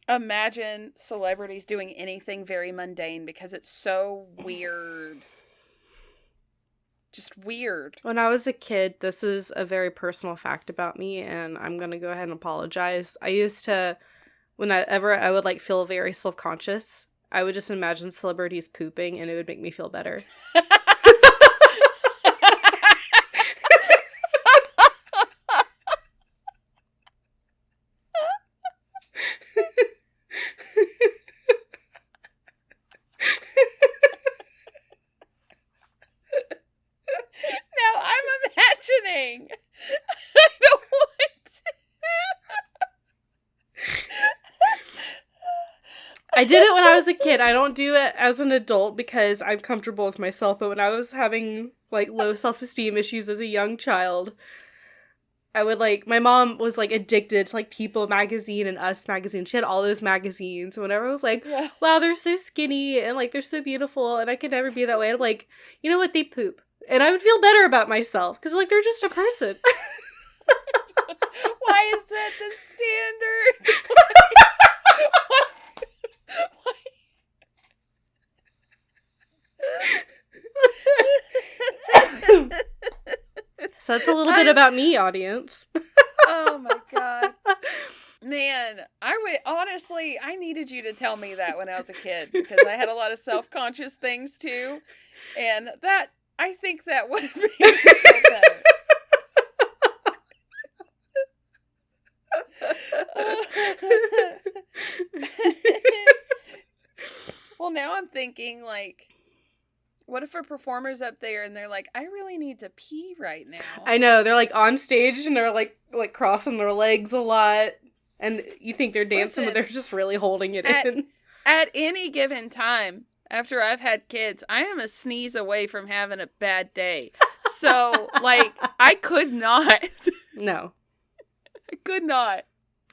imagine celebrities doing anything very mundane because it's so weird. Just weird. When I was a kid, this is a very personal fact about me, and I'm going to go ahead and apologize. I used to, whenever I would like feel very self-conscious, I would just imagine celebrities pooping, and it would make me feel better. I don't want to. I did it when I was a kid. I don't do it as an adult because I'm comfortable with myself. But when I was having like low self-esteem issues as a young child, I would like, my mom was like addicted to like People magazine and Us magazine. She had all those magazines. And whenever I was like, wow, they're so skinny and like they're so beautiful and I could never be that way, I'm like, you know what? They poop. And I would feel better about myself because, like, they're just a person. Why is that the standard? So that's a little bit about me, audience. Oh, my God. Man, I needed you to tell me that when I was a kid because I had a lot of self-conscious things, too. And I think that would have made me feel better. Well, now I'm thinking, like, what if a performer's up there and they're like, I really need to pee right now? I know, they're, like, on stage and they're, like crossing their legs a lot. And you think they're dancing, but they're just really holding it in. At any given time, after I've had kids, I am a sneeze away from having a bad day. So, like, I could not. No. I could not.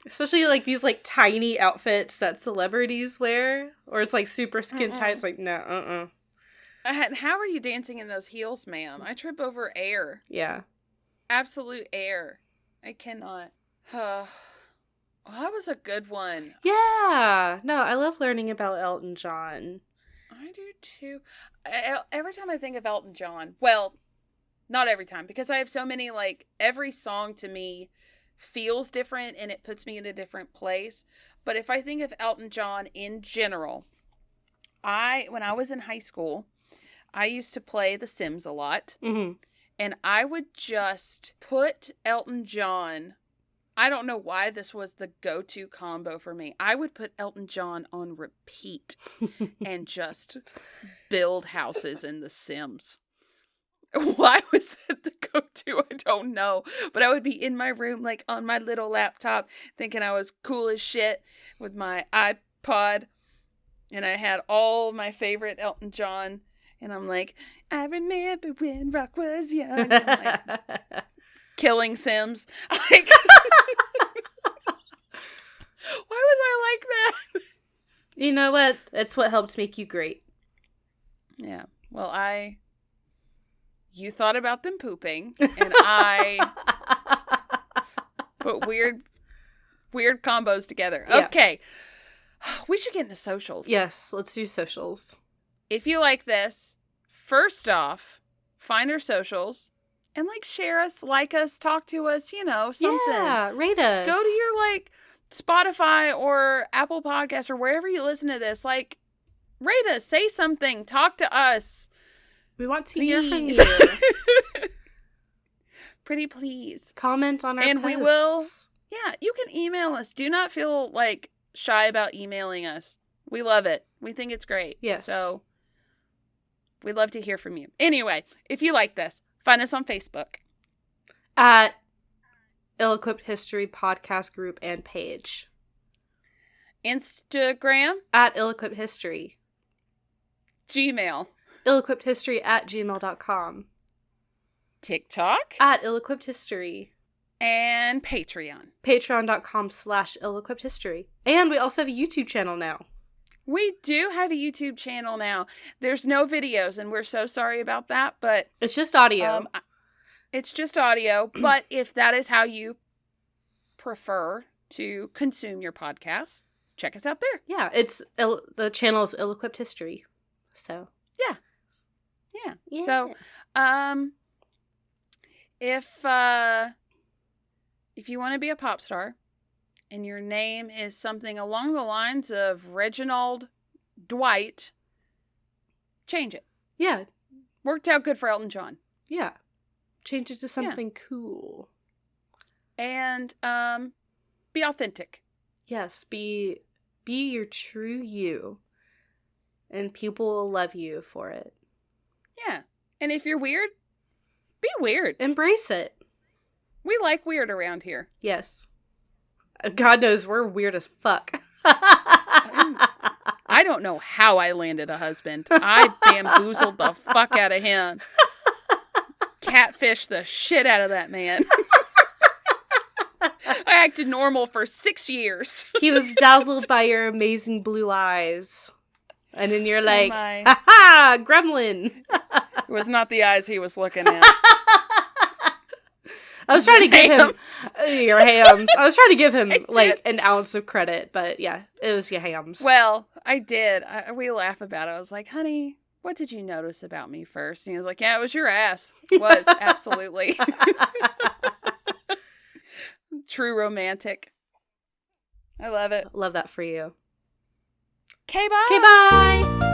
Especially, like, these, like, tiny outfits that celebrities wear. Or it's, like, super skin tight. It's like, no, How are you dancing in those heels, ma'am? I trip over air. Yeah. Absolute air. I cannot. Oh, that was a good one. Yeah. No, I love learning about Elton John. I do too. Every time I think of Elton John, well, not every time, because I have so many, like, every song to me feels different and it puts me in a different place. But if I think of Elton John in general, when I was in high school, I used to play The Sims a lot. Mm-hmm. And I would just put Elton John. I don't know why this was the go-to combo for me. I would put Elton John on repeat and just build houses in The Sims. Why was that the go-to? I don't know. But I would be in my room, like on my little laptop, thinking I was cool as shit with my iPod. And I had all my favorite Elton John. And I'm like, I remember when rock was young. And I'm like, killing Sims. Like, why was I like that? You know what? It's what helped make you great. Yeah. Well, you thought about them pooping, and I put weird combos together. Yeah. Okay. We should get into socials. Yes, let's do socials. If you like this, first off, find our socials and, like, share us, like us, talk to us, something. Yeah, rate us. Go to your, like, Spotify or Apple Podcasts or wherever you listen to this. Like, rate us, say something, talk to us. We want to Please. hear from you. Pretty please. Comment on our And posts. we will. Yeah, you can email us. Do not feel, like, shy about emailing us. We love it. We think it's great. Yes. So we'd love to hear from you. Anyway, if you like this, find us on Facebook. At Ill-Equipped History Podcast Group and Page. Instagram. At Ill-Equipped History. Gmail. IllEquippedHistory@gmail.com. TikTok. At Ill-Equipped History. And Patreon. Patreon.com/Ill-Equippedhistory. And we also have a YouTube channel now. We do have a YouTube channel now. There's no videos, and we're so sorry about that, but It's just audio. it's just audio. But if that is how you prefer to consume your podcast, check us out there. Yeah, the channel is Ill-Equipped History. So Yeah. yeah. So, if you want to be a pop star and your name is something along the lines of Reginald Dwight, change it. Yeah. Worked out good for Elton John. Yeah. Change it to something cool. And be authentic. Yes, be your true you. And people will love you for it. Yeah. And if you're weird, be weird. Embrace it. We like weird around here. Yes. God knows we're weird as fuck. I don't know how I landed a husband. I bamboozled the fuck out of him. Catfished the shit out of that man. I acted normal for 6 years. He was dazzled by your amazing blue eyes. And then you're like, my. ha-ha, gremlin. It was not the eyes he was looking at. I was trying to give him your hams. I was trying to give him I like an ounce of credit, but yeah, it was your hams. Well, I did. We laugh about it. I was like, honey, what did you notice about me first? And he was like, yeah, it was your ass. It was, absolutely. True romantic. I love it. Love that for you. Okay, bye. Okay, bye.